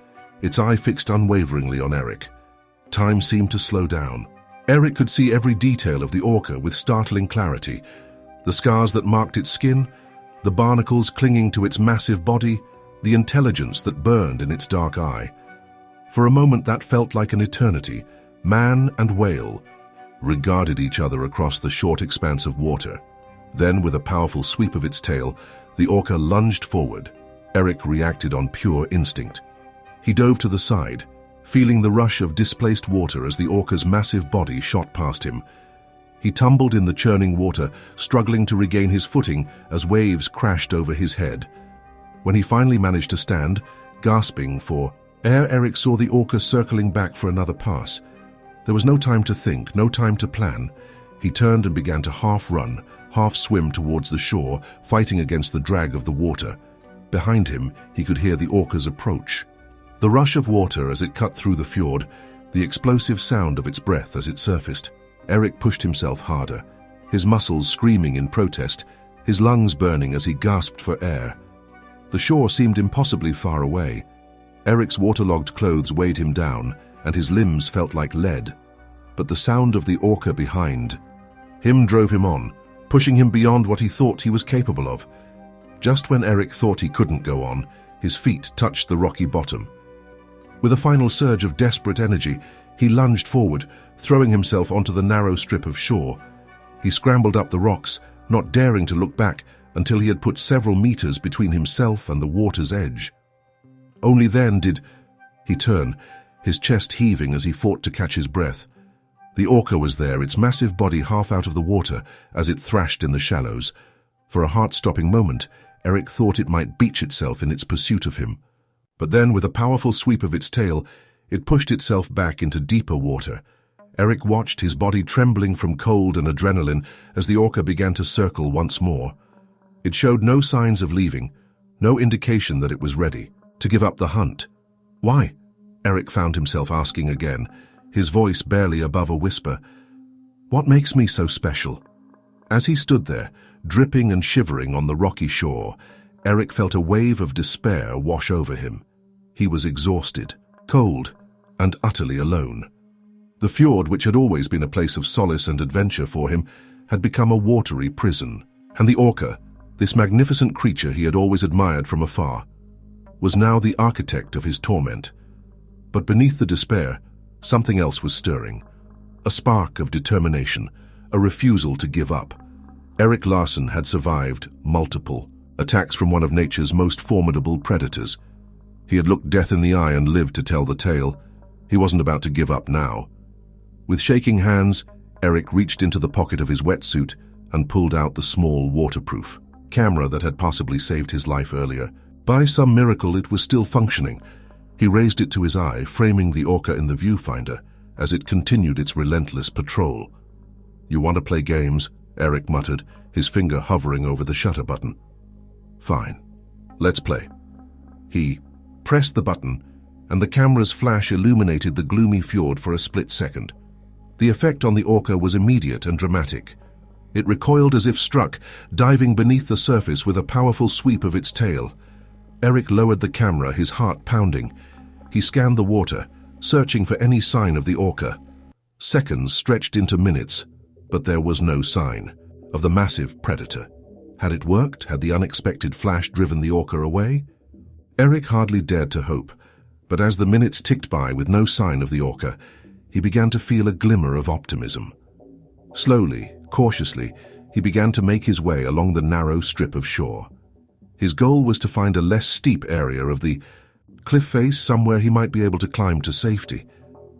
its eye fixed unwaveringly on Erik. Time seemed to slow down. Erik could see every detail of the orca with startling clarity. The scars that marked its skin, the barnacles clinging to its massive body, the intelligence that burned in its dark eye. For a moment that felt like an eternity. Man and whale regarded each other across the short expanse of water. Then, with a powerful sweep of its tail, the orca lunged forward. Erik reacted on pure instinct. He dove to the side, feeling the rush of displaced water as the orca's massive body shot past him. He tumbled in the churning water, struggling to regain his footing as waves crashed over his head. When he finally managed to stand, gasping for air, Eric saw the orca circling back for another pass. There was no time to think, no time to plan. He turned and began to half-run, half-swim towards the shore, fighting against the drag of the water. Behind him, he could hear the orca's approach. The rush of water as it cut through the fjord, the explosive sound of its breath as it surfaced. Eric pushed himself harder, his muscles screaming in protest, his lungs burning as he gasped for air. The shore seemed impossibly far away. Eric's waterlogged clothes weighed him down, and his limbs felt like lead. But the sound of the orca behind him drove him on, pushing him beyond what he thought he was capable of. Just when Eric thought he couldn't go on, his feet touched the rocky bottom. With a final surge of desperate energy, he lunged forward, throwing himself onto the narrow strip of shore. He scrambled up the rocks, not daring to look back until he had put several meters between himself and the water's edge. Only then did he turn, his chest heaving as he fought to catch his breath. The orca was there, its massive body half out of the water as it thrashed in the shallows. For a heart-stopping moment, Eric thought it might beach itself in its pursuit of him. But then, with a powerful sweep of its tail, it pushed itself back into deeper water. Eric watched, his body trembling from cold and adrenaline as the orca began to circle once more. It showed no signs of leaving, no indication that it was ready to give up the hunt. Why? Eric found himself asking again, his voice barely above a whisper. What makes me so special? As he stood there, dripping and shivering on the rocky shore, Eric felt a wave of despair wash over him. He was exhausted, cold, and utterly alone. The fjord, which had always been a place of solace and adventure for him, had become a watery prison. And the orca, this magnificent creature he had always admired from afar, was now the architect of his torment. But beneath the despair, something else was stirring. A spark of determination, a refusal to give up. Eric Larson had survived multiple attacks from one of nature's most formidable predators. He had looked death in the eye and lived to tell the tale. He wasn't about to give up now. With shaking hands, Eric reached into the pocket of his wetsuit and pulled out the small waterproof camera that had possibly saved his life earlier. By some miracle, it was still functioning. He raised it to his eye, framing the orca in the viewfinder as it continued its relentless patrol. "You want to play games?" Eric muttered, his finger hovering over the shutter button. "Fine. Let's play." He pressed the button, and the camera's flash illuminated the gloomy fjord for a split second. The effect on the orca was immediate and dramatic. It recoiled as if struck, diving beneath the surface with a powerful sweep of its tail. Eric lowered the camera, his heart pounding. He scanned the water, searching for any sign of the orca. Seconds stretched into minutes, but there was no sign of the massive predator. Had it worked? Had the unexpected flash driven the orca away? Eric hardly dared to hope, but as the minutes ticked by with no sign of the orca, he began to feel a glimmer of optimism. Slowly, cautiously, he began to make his way along the narrow strip of shore. His goal was to find a less steep area of the cliff face, somewhere he might be able to climb to safety.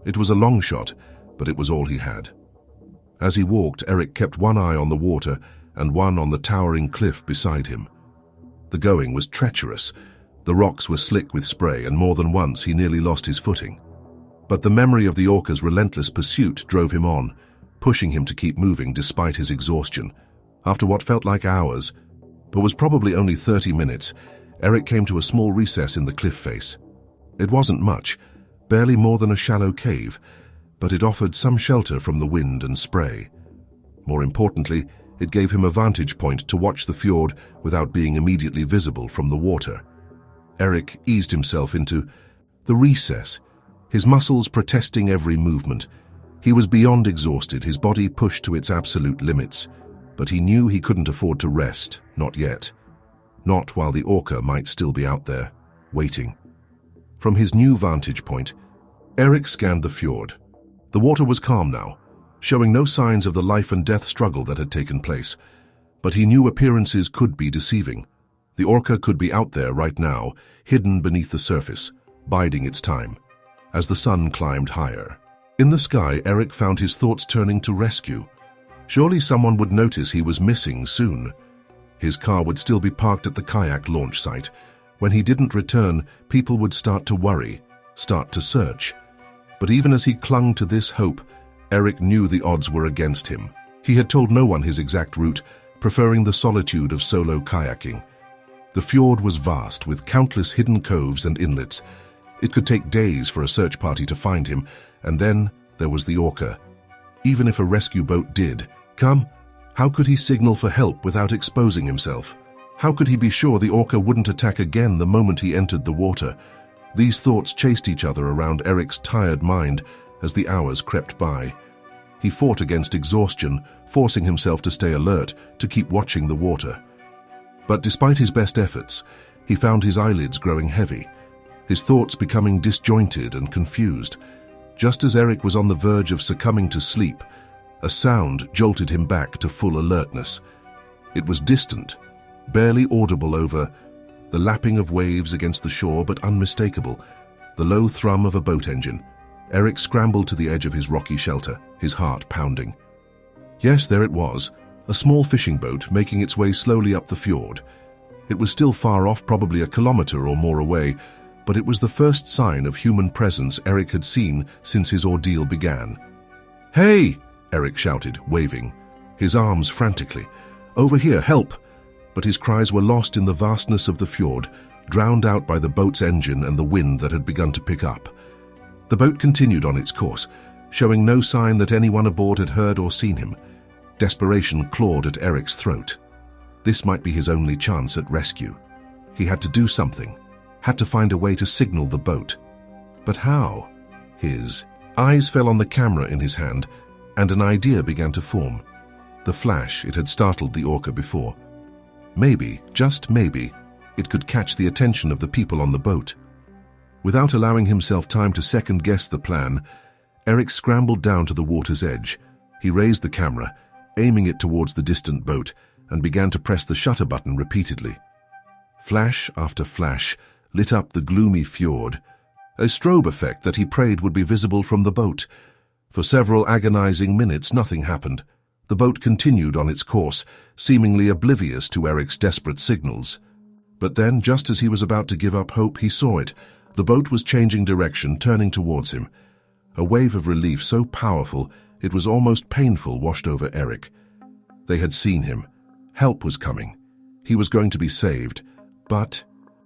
It was a long shot, but it was all he had. As he walked, Eric kept one eye on the water and one on the towering cliff beside him. The going was treacherous. The rocks were slick with spray, and more than once he nearly lost his footing. But the memory of the orca's relentless pursuit drove him on, pushing him to keep moving despite his exhaustion. After what felt like hours, but was probably only 30 minutes, Eric came to a small recess in the cliff face. It wasn't much, barely more than a shallow cave, but it offered some shelter from the wind and spray. More importantly, it gave him a vantage point to watch the fjord without being immediately visible from the water. Eric eased himself into the recess, his muscles protesting every movement. He was beyond exhausted, his body pushed to its absolute limits, but he knew he couldn't afford to rest, not yet. Not while the orca might still be out there, waiting. From his new vantage point, Eric scanned the fjord. The water was calm now, showing no signs of the life and death struggle that had taken place, but he knew appearances could be deceiving. The orca could be out there right now, hidden beneath the surface, biding its time. as the sun climbed higher. In the sky, Eric found his thoughts turning to rescue. Surely someone would notice he was missing soon. His car would still be parked at the kayak launch site. When he didn't return, people would start to worry, start to search. But even as he clung to this hope, Eric knew the odds were against him. He had told no one his exact route, preferring the solitude of solo kayaking. The fjord was vast, with countless hidden coves and inlets. It could take days for a search party to find him, and then there was the Orca. Even if a rescue boat did come, how could he signal for help without exposing himself? How could he be sure the Orca wouldn't attack again the moment he entered the water? These thoughts chased each other around Eric's tired mind as the hours crept by. He fought against exhaustion, forcing himself to stay alert, to keep watching the water. But despite his best efforts, he found his eyelids growing heavy, his thoughts becoming disjointed and confused. Just as Eric was on the verge of succumbing to sleep, a sound jolted him back to full alertness. It was distant, barely audible over the lapping of waves against the shore, but unmistakable, the low thrum of a boat engine. Eric scrambled to the edge of his rocky shelter, his heart pounding. Yes, there it was, a small fishing boat making its way slowly up the fjord. It was still far off, probably a kilometer or more away, but it was the first sign of human presence Eric had seen since his ordeal began. "Hey!" Eric shouted, waving, his arms frantically. "Over here, help!" But his cries were lost in the vastness of the fjord, drowned out by the boat's engine and the wind that had begun to pick up. The boat continued on its course, showing no sign that anyone aboard had heard or seen him. Desperation clawed at Eric's throat. This might be his only chance at rescue. He had to do something, had to find a way to signal the boat. But how? His eyes fell on the camera in his hand, and an idea began to form. The flash, it had startled the Orca before. Maybe, just maybe, it could catch the attention of the people on the boat. Without allowing himself time to second-guess the plan, Eric scrambled down to the water's edge. He raised the camera, aiming it towards the distant boat, and began to press the shutter button repeatedly. Flash after flash lit up the gloomy fjord, a strobe effect that he prayed would be visible from the boat. For several agonizing minutes, nothing happened. The boat continued on its course, seemingly oblivious to Eric's desperate signals. But then, just as he was about to give up hope, he saw it. The boat was changing direction, turning towards him. A wave of relief so powerful it was almost painful washed over Eric. They had seen him. Help was coming. He was going to be saved. But,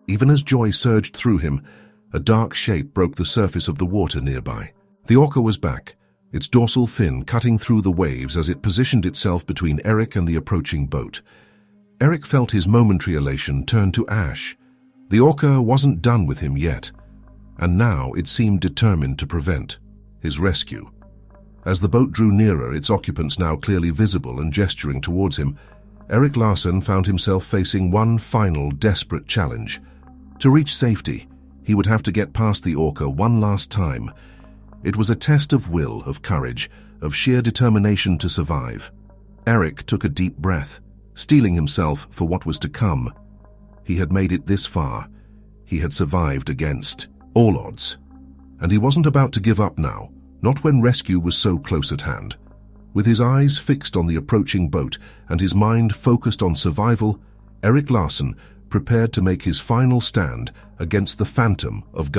even as joy surged through him, a dark shape broke the surface of the water nearby. The Orca was back, its dorsal fin cutting through the waves as it positioned itself between Eric and the approaching boat. Eric felt his momentary elation turn to ash. The Orca wasn't done with him yet, and now it seemed determined to prevent his rescue. As the boat drew nearer, its occupants now clearly visible and gesturing towards him, Eric Larson found himself facing one final desperate challenge. To reach safety, he would have to get past the Orca one last time. It was a test of will, of courage, of sheer determination to survive. Eric took a deep breath, steeling himself for what was to come. He had made it this far. He had survived against all odds. And he wasn't about to give up now, not when rescue was so close at hand. With his eyes fixed on the approaching boat and his mind focused on survival, Eric Larson prepared to make his final stand against the phantom of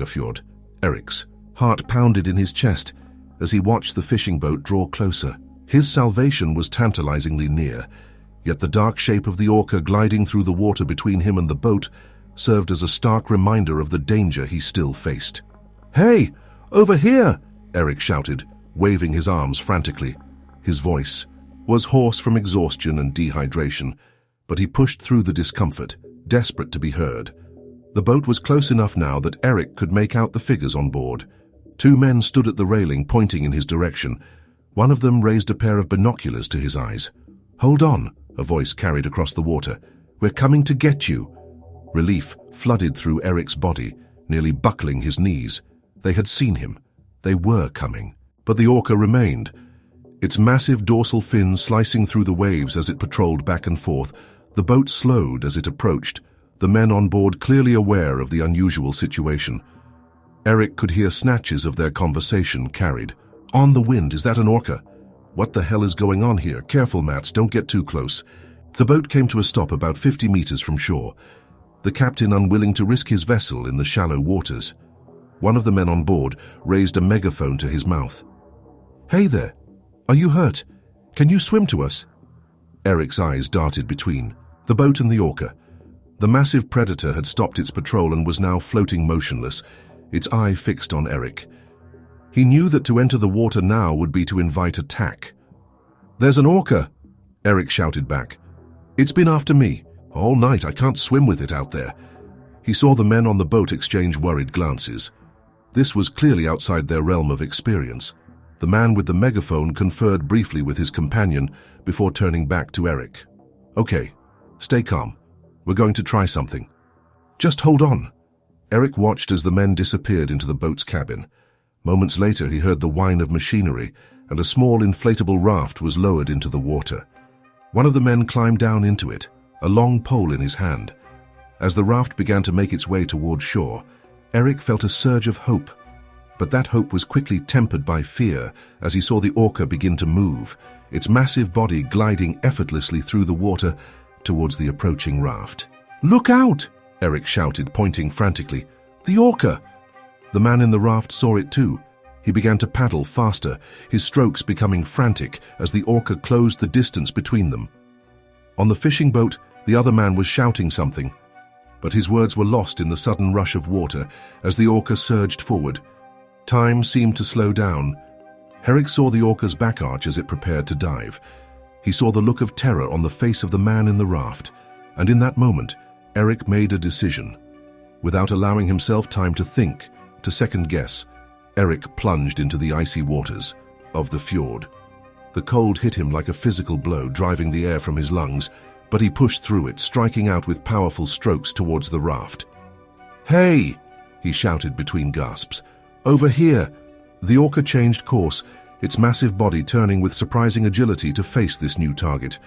Fjord. Eric's heart pounded in his chest as he watched the fishing boat draw closer. His salvation was tantalizingly near, yet the dark shape of the Orca gliding through the water between him and the boat served as a stark reminder of the danger he still faced. "Hey, over here!" Eric shouted, waving his arms frantically. His voice was hoarse from exhaustion and dehydration, but he pushed through the discomfort, desperate to be heard. The boat was close enough now that Eric could make out the figures on board. Two men stood at the railing, pointing in his direction. One of them raised a pair of binoculars to his eyes. "Hold on," a voice carried across the water. "We're coming to get you." Relief flooded through Eric's body, nearly buckling his knees. They had seen him. They were coming. But the Orca remained, its massive dorsal fin slicing through the waves as it patrolled back and forth. The boat slowed as it approached, the men on board clearly aware of the unusual situation. Eric could hear snatches of their conversation carried. On the wind, is that an orca? What the hell is going on here? Careful, Mats, don't get too close. The boat came to a stop about 50 meters from shore, the captain unwilling to risk his vessel in the shallow waters. One of the men on board raised a megaphone to his mouth. Hey there, are you hurt? Can you swim to us? Eric's eyes darted between the boat and the orca. The massive predator had stopped its patrol and was now floating motionless, its eye fixed on Eric. He knew that to enter the water now would be to invite attack. There's an orca, Eric shouted back. It's been after me. All night, I can't swim with it out there. He saw the men on the boat exchange worried glances. This was clearly outside their realm of experience. The man with the megaphone conferred briefly with his companion before turning back to Eric. Okay, stay calm. We're going to try something. Just hold on. Eric watched as the men disappeared into the boat's cabin. Moments later, he heard the whine of machinery, and a small inflatable raft was lowered into the water. One of the men climbed down into it, a long pole in his hand. As the raft began to make its way toward shore, Eric felt a surge of hope. But that hope was quickly tempered by fear as he saw the orca begin to move, its massive body gliding effortlessly through the water towards the approaching raft. Look out! Eric shouted, pointing frantically. The orca! The man in the raft saw it too. He began to paddle faster, his strokes becoming frantic as the orca closed the distance between them. On the fishing boat, the other man was shouting something, but his words were lost in the sudden rush of water as the orca surged forward. Time seemed to slow down. Eric saw the orca's back arch as it prepared to dive. He saw the look of terror on the face of the man in the raft, and in that moment, Eric made a decision. Without allowing himself time to think, to second guess, Eric plunged into the icy waters of the fjord. The cold hit him like a physical blow, driving the air from his lungs, but he pushed through it, striking out with powerful strokes towards the raft. Hey! He shouted between gasps. Over here! The orca changed course, its massive body turning with surprising agility to face this new target.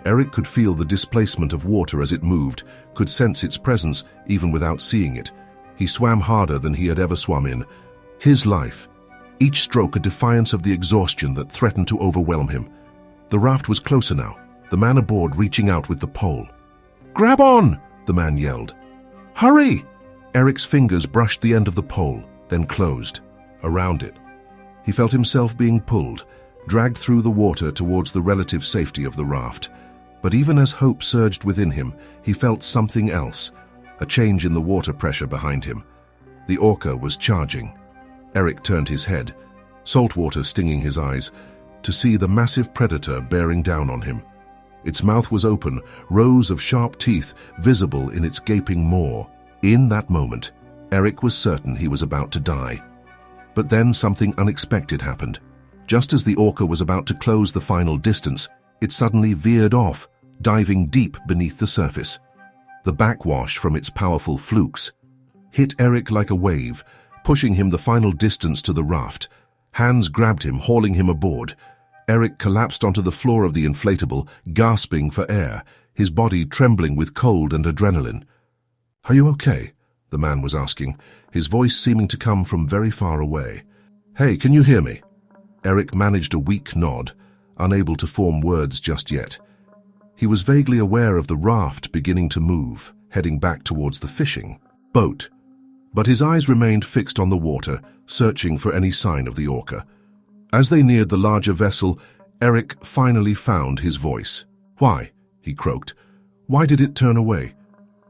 Eric could feel the displacement of water as it moved, could sense its presence even without seeing it. He swam harder than he had ever swum in. His life, each stroke a defiance of the exhaustion that threatened to overwhelm him. The raft was closer now, the man aboard reaching out with the pole. Grab on! The man yelled. Hurry! Eric's fingers brushed the end of the pole, then closed around it. He felt himself being pulled, dragged through the water towards the relative safety of the raft. But even as hope surged within him, he felt something else, a change in the water pressure behind him. The orca was charging. Eric turned his head, salt water stinging his eyes, to see the massive predator bearing down on him. Its mouth was open, rows of sharp teeth visible in its gaping maw. In that moment, Eric was certain he was about to die. But then something unexpected happened. Just as the orca was about to close the final distance, it suddenly veered off, diving deep beneath the surface. The backwash from its powerful flukes hit Eric like a wave, pushing him the final distance to the raft. Hands grabbed him, hauling him aboard. Eric collapsed onto the floor of the inflatable, gasping for air, his body trembling with cold and adrenaline. Are you okay? The man was asking, his voice seeming to come from very far away. Hey, can you hear me? Eric managed a weak nod, unable to form words just yet. He was vaguely aware of the raft beginning to move, heading back towards the fishing boat. But his eyes remained fixed on the water, searching for any sign of the orca. As they neared the larger vessel, Eric finally found his voice. Why? He croaked. Why did it turn away?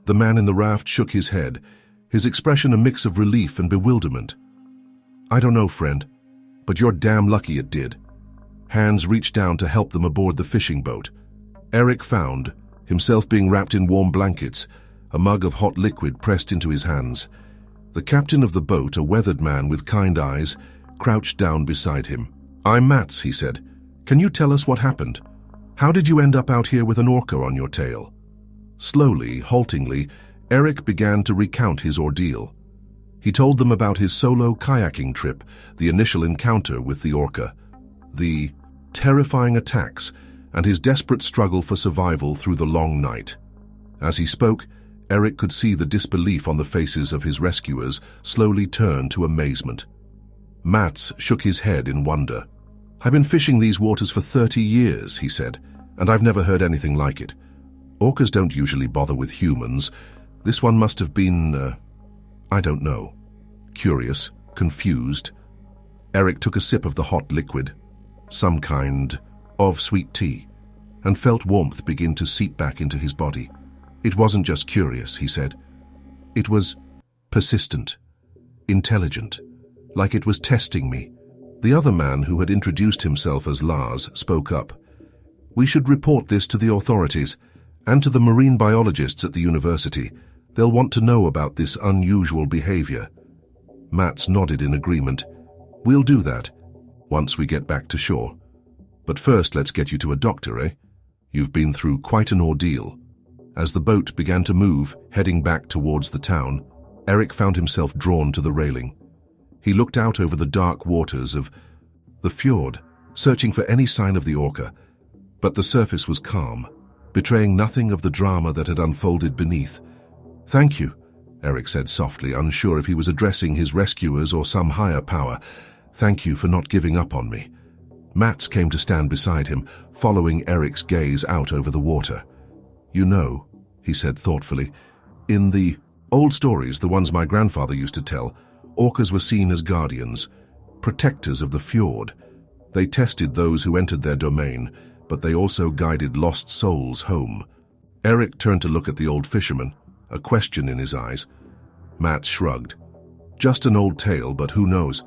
The man in the raft shook his head, his expression a mix of relief and bewilderment. I don't know, friend, but you're damn lucky it did. Hands reached down to help them aboard the fishing boat. Eric found himself being wrapped in warm blankets, a mug of hot liquid pressed into his hands. The captain of the boat, a weathered man with kind eyes, crouched down beside him. I'm Mats, he said. Can you tell us what happened? How did you end up out here with an orca on your tail? Slowly, haltingly, Eric began to recount his ordeal. He told them about his solo kayaking trip, the initial encounter with the orca, the terrifying attacks, and his desperate struggle for survival through the long night. As he spoke, Eric could see the disbelief on the faces of his rescuers slowly turn to amazement. Mats shook his head in wonder. "I've been fishing these waters for 30 years, he said, and I've never heard anything like it. Orcas don't usually bother with humans. This one must have been, I don't know. Curious, confused." Eric took a sip of the hot liquid, some kind of sweet tea, and felt warmth begin to seep back into his body. It wasn't just curious, he said. It was persistent, intelligent, like it was testing me. The other man, who had introduced himself as Lars, spoke up. "We should report this to the authorities and to the marine biologists at the university. They'll want to know about this unusual behavior." Mats nodded in agreement. "We'll do that once we get back to shore. But first, let's get you to a doctor, eh? You've been through quite an ordeal." As the boat began to move, heading back towards the town, Eric found himself drawn to the railing. He looked out over the dark waters of the fjord, searching for any sign of the Orca, but the surface was calm, betraying nothing of the drama that had unfolded beneath. "Thank you," Eric said softly, unsure if he was addressing his rescuers or some higher power. "Thank you for not giving up on me." Mats came to stand beside him, following Eric's gaze out over the water. "You know," he said thoughtfully, "in the old stories, the ones my grandfather used to tell, orcas were seen as guardians, protectors of the fjord. They tested those who entered their domain, but they also guided lost souls home." Eric turned to look at the old fisherman, a question in his eyes. Mats shrugged. "Just an old tale, but who knows?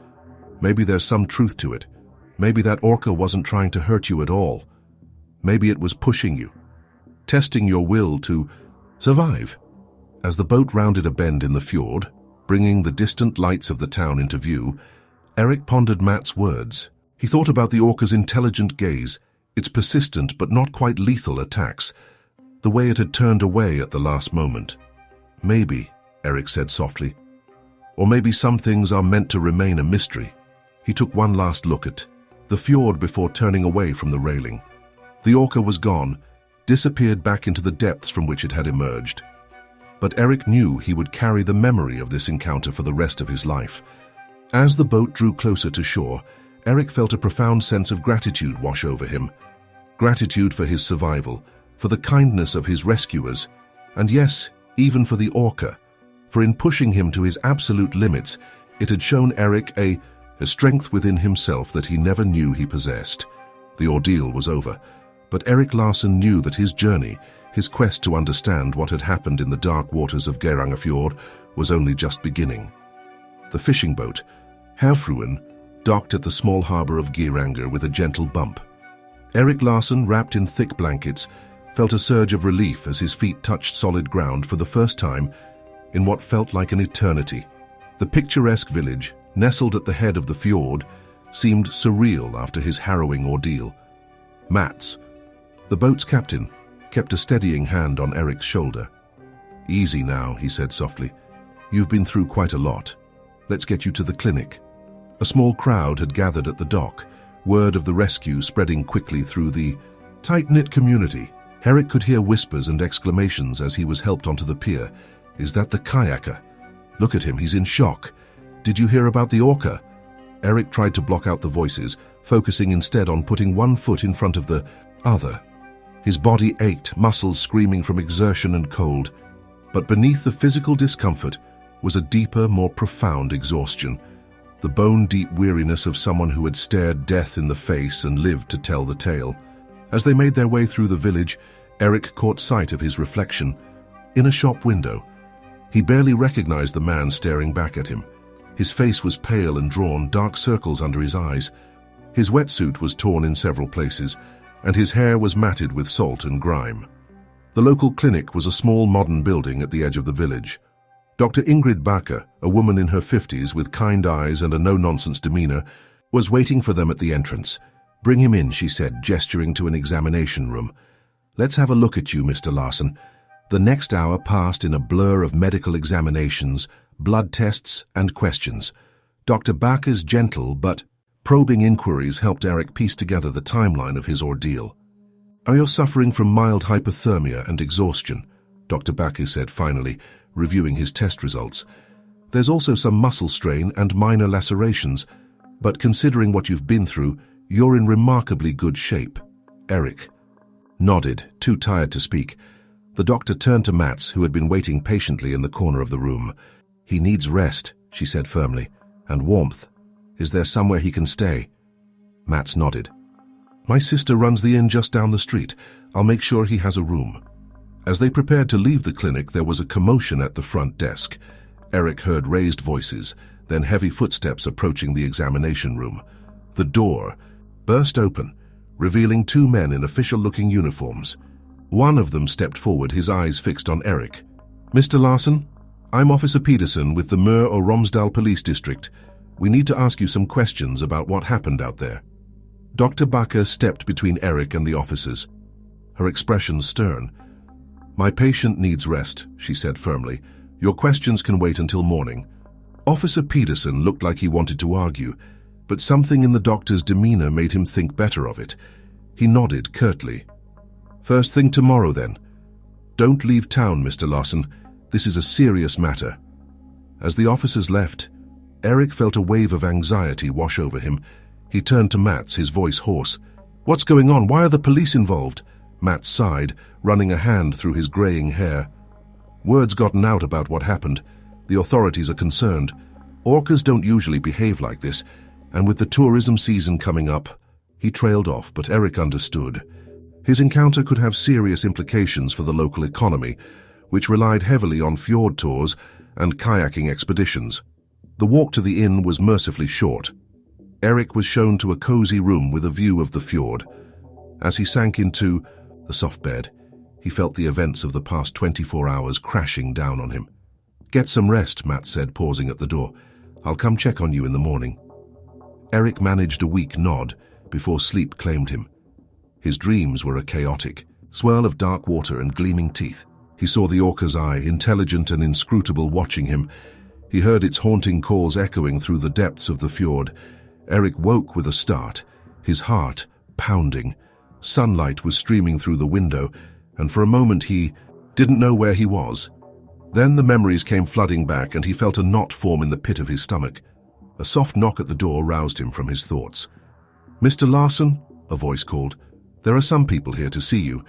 Maybe there's some truth to it. Maybe that orca wasn't trying to hurt you at all. Maybe it was pushing you, testing your will to survive." As the boat rounded a bend in the fjord, bringing the distant lights of the town into view, Eric pondered Mats' words. He thought about the orca's intelligent gaze, its persistent but not quite lethal attacks, the way it had turned away at the last moment. "Maybe," Eric said softly, "or maybe some things are meant to remain a mystery." He took one last look at the fjord before turning away from the railing. The orca was gone, disappeared back into the depths from which it had emerged. But Eric knew he would carry the memory of this encounter for the rest of his life. As the boat drew closer to shore, Eric felt a profound sense of gratitude wash over him. Gratitude for his survival, for the kindness of his rescuers, and yes, even for the orca, for in pushing him to his absolute limits, it had shown Eric a strength within himself that he never knew he possessed. The ordeal was over, but Eric Larsen knew that his journey, his quest to understand what had happened in the dark waters of Fjord, was only just beginning. The fishing boat, Herfruen, docked at the small harbor of Geiranger with a gentle bump. Eric Larsen, wrapped in thick blankets, felt a surge of relief as his feet touched solid ground for the first time in what felt like an eternity. The picturesque village, nestled at the head of the fjord, seemed surreal after his harrowing ordeal. Mats, the boat's captain, kept a steadying hand on Eric's shoulder. "Easy now," he said softly. "You've been through quite a lot. Let's get you to the clinic." A small crowd had gathered at the dock, word of the rescue spreading quickly through the tight-knit community. Eric could hear whispers and exclamations as he was helped onto the pier. "Is that the kayaker? Look at him, he's in shock. Did you hear about the orca?" Eric tried to block out the voices, focusing instead on putting one foot in front of the other. His body ached, muscles screaming from exertion and cold. But beneath the physical discomfort was a deeper, more profound exhaustion, the bone-deep weariness of someone who had stared death in the face and lived to tell the tale. As they made their way through the village, Eric caught sight of his reflection in a shop window. He barely recognized the man staring back at him. His face was pale and drawn, dark circles under his eyes. His wetsuit was torn in several places, and his hair was matted with salt and grime. The local clinic was a small modern building at the edge of the village. Dr. Ingrid Bakker, a woman in her 50s with kind eyes and a no-nonsense demeanor, was waiting for them at the entrance. "Bring him in," she said, gesturing to an examination room. "Let's have a look at you, Mr. Larsen." The next hour passed in a blur of medical examinations, blood tests, and questions. Dr. Bakker's gentle but probing inquiries helped Eric piece together the timeline of his ordeal. "Are you suffering from mild hypothermia and exhaustion? Dr. Bakker said finally, reviewing his test results. There's also some muscle strain and minor lacerations, but considering what you've been through, you're in remarkably good shape. Eric nodded, too tired to speak. The doctor turned to Mats, who had been waiting patiently in the corner of the room. He needs rest, she said firmly, and warmth. Is there somewhere he can stay? Mats nodded. My sister runs the inn just down the street. I'll make sure he has a room. As they prepared to leave the clinic, there was a commotion at the front desk. Eric heard raised voices, then heavy footsteps approaching the examination room. The door burst open, revealing two men in official-looking uniforms. One of them stepped forward, his eyes fixed on Eric. Mr. Larson, I'm Officer Peterson with the Mur or Romsdal Police District. We need to ask you some questions about what happened out there. Dr. Bakker stepped between Eric and the officers, her expression stern. My patient needs rest, she said firmly. Your questions can wait until morning. Officer Peterson looked like he wanted to argue, but something in the doctor's demeanor made him think better of it. He nodded curtly. First thing tomorrow, then. Don't leave town, Mr. Larson. This is a serious matter. As the officers left, Eric felt a wave of anxiety wash over him. He turned to Mats, his voice hoarse. What's going on? Why are the police involved? Mats sighed, running a hand through his graying hair. Word's gotten out about what happened. The authorities are concerned. Orcas don't usually behave like this, and with the tourism season coming up, he trailed off, but Eric understood. His encounter could have serious implications for the local economy, which relied heavily on fjord tours and kayaking expeditions. The walk to the inn was mercifully short. Eric was shown to a cozy room with a view of the fjord. As he sank into the soft bed, he felt the events of the past 24 hours crashing down on him. Get some rest, Matt said, pausing at the door. I'll come check on you in the morning. Eric managed a weak nod before sleep claimed him. His dreams were a chaotic swirl of dark water and gleaming teeth. He saw the orca's eye, intelligent and inscrutable, watching him. He heard its haunting calls echoing through the depths of the fjord. Eric woke with a start, his heart pounding. Sunlight was streaming through the window, and for a moment he didn't know where he was. Then the memories came flooding back, and he felt a knot form in the pit of his stomach. A soft knock at the door roused him from his thoughts. Mr. Larson, a voice called. There are some people here to see you.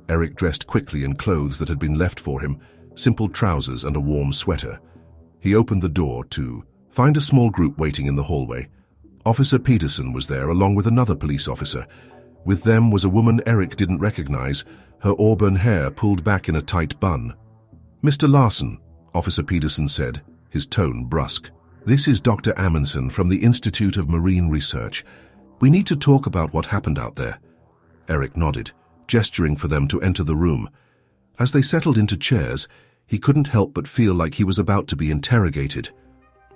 Eric dressed quickly in clothes that had been left for him, simple trousers and a warm sweater. He opened the door to find a small group waiting in the hallway. Officer Peterson was there, along with another police officer. With them was a woman Eric didn't recognize, her auburn hair pulled back in a tight bun. Mr. Larson, Officer Peterson said, his tone brusque. This is Dr. Amundsen from the Institute of Marine Research. We need to talk about what happened out there. Eric nodded, gesturing for them to enter the room. As they settled into chairs, he couldn't help but feel like he was about to be interrogated.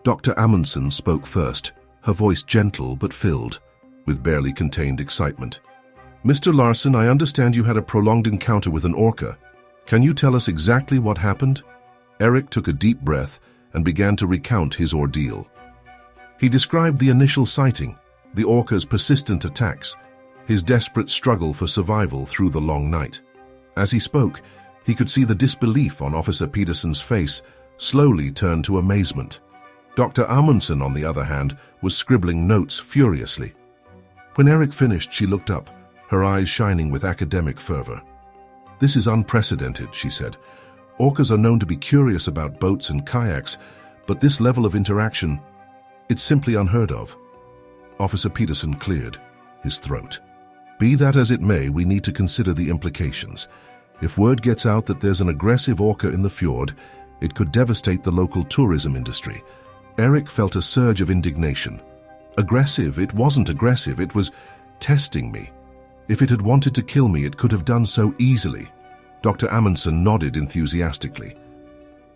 Dr. Amundsen spoke first, her voice gentle but filled with barely contained excitement. Mr. Larson, I understand you had a prolonged encounter with an orca. Can you tell us exactly what happened? Eric took a deep breath and began to recount his ordeal. He described the initial sighting, the orca's persistent attacks, his desperate struggle for survival through the long night. As he spoke, he could see the disbelief on Officer Peterson's face slowly turn to amazement. Dr. Amundsen, on the other hand, was scribbling notes furiously. When Eric finished, she looked up, her eyes shining with academic fervor. This is unprecedented, she said. Orcas are known to be curious about boats and kayaks, but this level of interaction, it's simply unheard of. Officer Peterson cleared his throat. Be that as it may, we need to consider the implications. If word gets out that there's an aggressive orca in the fjord, it could devastate the local tourism industry. Eric felt a surge of indignation. Aggressive? It wasn't aggressive, it was testing me. If it had wanted to kill me, it could have done so easily. Dr. Amundsen nodded enthusiastically.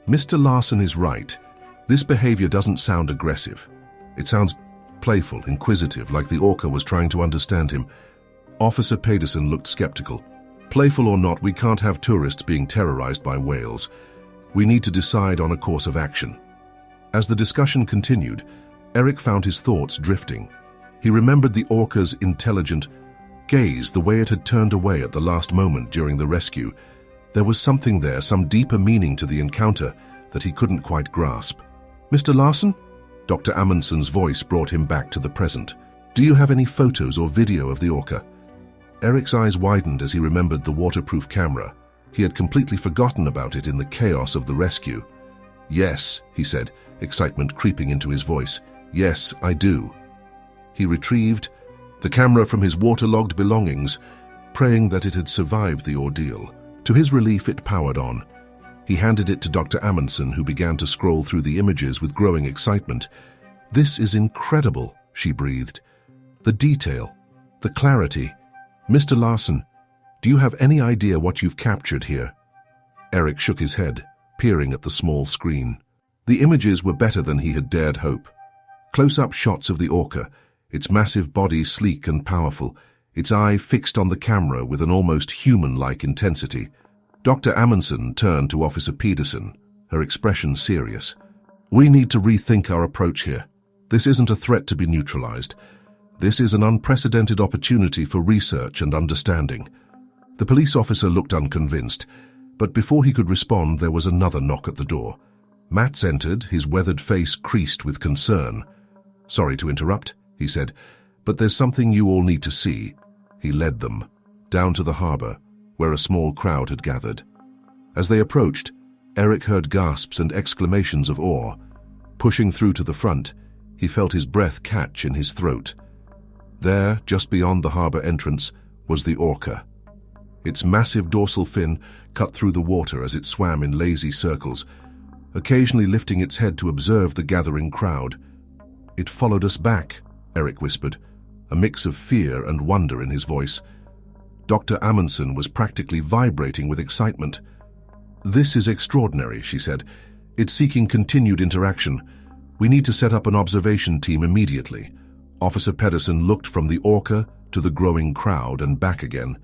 Mr. Larson is right. This behavior doesn't sound aggressive. It sounds playful, inquisitive, like the orca was trying to understand him. Officer Peterson looked skeptical. Playful or not, we can't have tourists being terrorized by whales. We need to decide on a course of action. As the discussion continued, Eric found his thoughts drifting. He remembered the orca's intelligent gaze, the way it had turned away at the last moment during the rescue. There was something there, some deeper meaning to the encounter that he couldn't quite grasp. "Mr. Larson?" Dr. Amundsen's voice brought him back to the present. "Do you have any photos or video of the Orca?" Eric's eyes widened as he remembered the waterproof camera. He had completely forgotten about it in the chaos of the rescue. "Yes," he said, excitement creeping into his voice. "Yes, I do." He retrieved the camera from his waterlogged belongings, praying that it had survived the ordeal. To his relief, it powered on. He handed it to Dr. Amundsen, who began to scroll through the images with growing excitement. "This is incredible," she breathed. "The detail, the clarity. Mr. Larson, do you have any idea what you've captured here?" Eric shook his head, peering at the small screen. The images were better than he had dared hope. Close-up shots of the Orca, its massive body sleek and powerful, its eye fixed on the camera with an almost human-like intensity. Dr. Amundsen turned to Officer Pedersen, her expression serious. "We need to rethink our approach here. This isn't a threat to be neutralized. This is an unprecedented opportunity for research and understanding." The police officer looked unconvinced, but before he could respond, there was another knock at the door. Mats entered, his weathered face creased with concern. "Sorry to interrupt," he said, "but there's something you all need to see." He led them down to the harbor, where a small crowd had gathered. As they approached, Eric heard gasps and exclamations of awe. Pushing through to the front, he felt his breath catch in his throat. There, just beyond the harbor entrance, was the Orca. Its massive dorsal fin cut through the water as it swam in lazy circles, occasionally lifting its head to observe the gathering crowd. "It followed us back," Eric whispered, a mix of fear and wonder in his voice. Dr. Amundsen was practically vibrating with excitement. "This is extraordinary," she said. "It's seeking continued interaction. We need to set up an observation team immediately." Officer Pedersen looked from the Orca to the growing crowd and back again.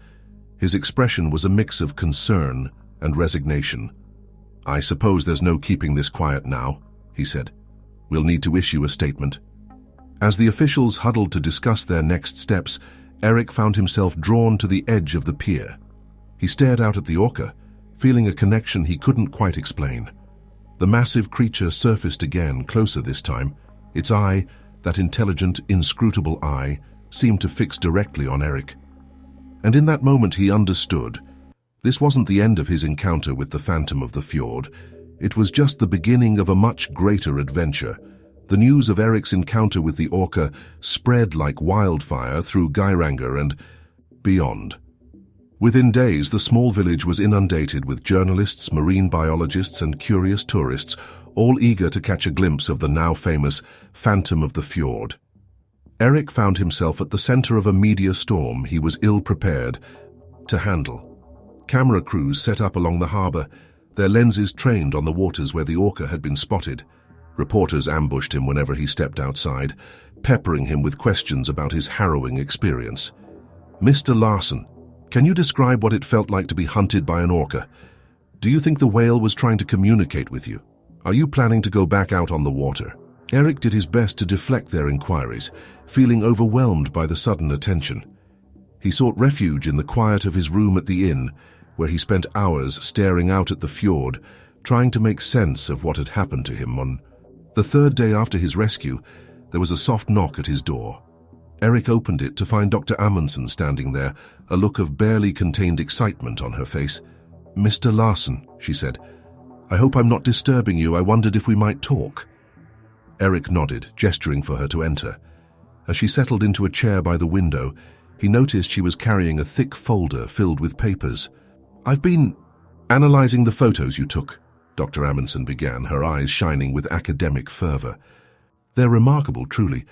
His expression was a mix of concern and resignation. "I suppose there's no keeping this quiet now," he said. "We'll need to issue a statement." As the officials huddled to discuss their next steps, Eric found himself drawn to the edge of the pier. He stared out at the Orca, feeling a connection he couldn't quite explain. The massive creature surfaced again, closer this time. Its eye, that intelligent, inscrutable eye, seemed to fix directly on Eric. And in that moment he understood. This wasn't the end of his encounter with the Phantom of the Fjord. It was just the beginning of a much greater adventure. The news of Eric's encounter with the Orca spread like wildfire through Geiranger and beyond. Within days, the small village was inundated with journalists, marine biologists, and curious tourists, all eager to catch a glimpse of the now famous Phantom of the Fjord. Eric found himself at the center of a media storm he was ill-prepared to handle. Camera crews set up along the harbor, their lenses trained on the waters where the Orca had been spotted. Reporters ambushed him whenever he stepped outside, peppering him with questions about his harrowing experience. "Mr. Larson, can you describe what it felt like to be hunted by an Orca? Do you think the whale was trying to communicate with you? Are you planning to go back out on the water?" Eric did his best to deflect their inquiries, feeling overwhelmed by the sudden attention. He sought refuge in the quiet of his room at the inn, where he spent hours staring out at the fjord, trying to make sense of what had happened to him. On the third day after his rescue, there was a soft knock at his door. Eric opened it to find Dr. Amundsen standing there, a look of barely contained excitement on her face. "Mr. Larson," she said, "I hope I'm not disturbing you. I wondered if we might talk." Eric nodded, gesturing for her to enter. As she settled into a chair by the window, he noticed she was carrying a thick folder filled with papers. "I've been analyzing the photos you took," Dr. Amundsen began, her eyes shining with academic fervor. "They're remarkable, truly,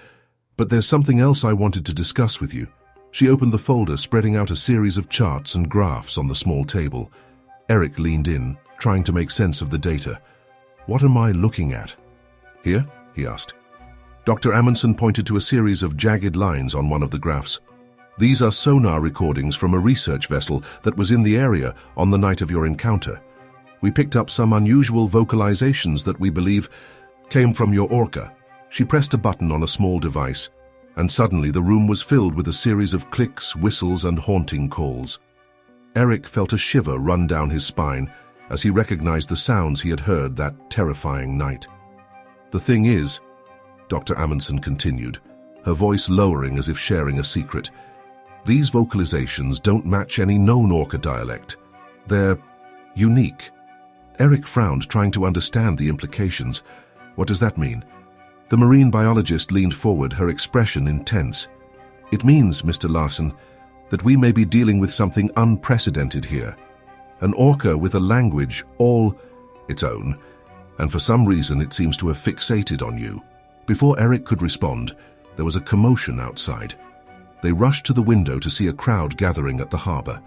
but there's something else I wanted to discuss with you." She opened the folder, spreading out a series of charts and graphs on the small table. Eric leaned in, trying to make sense of the data. "What am I looking at?" "Here?" he asked. Dr. Amundsen pointed to a series of jagged lines on one of the graphs. "These are sonar recordings from a research vessel that was in the area on the night of your encounter. We picked up some unusual vocalizations that we believe came from your Orca." She pressed a button on a small device, and suddenly the room was filled with a series of clicks, whistles, and haunting calls. Eric felt a shiver run down his spine as he recognized the sounds he had heard that terrifying night. "The thing is," Dr. Amundsen continued, her voice lowering as if sharing a secret, "these vocalizations don't match any known Orca dialect. They're unique." Eric frowned, trying to understand the implications. "What does that mean?" The marine biologist leaned forward, her expression intense. "It means, Mr. Larson, that we may be dealing with something unprecedented here. An orca with a language all its own, and for some reason it seems to have fixated on you." Before Eric could respond, there was a commotion outside. They rushed to the window to see a crowd gathering at the harbor.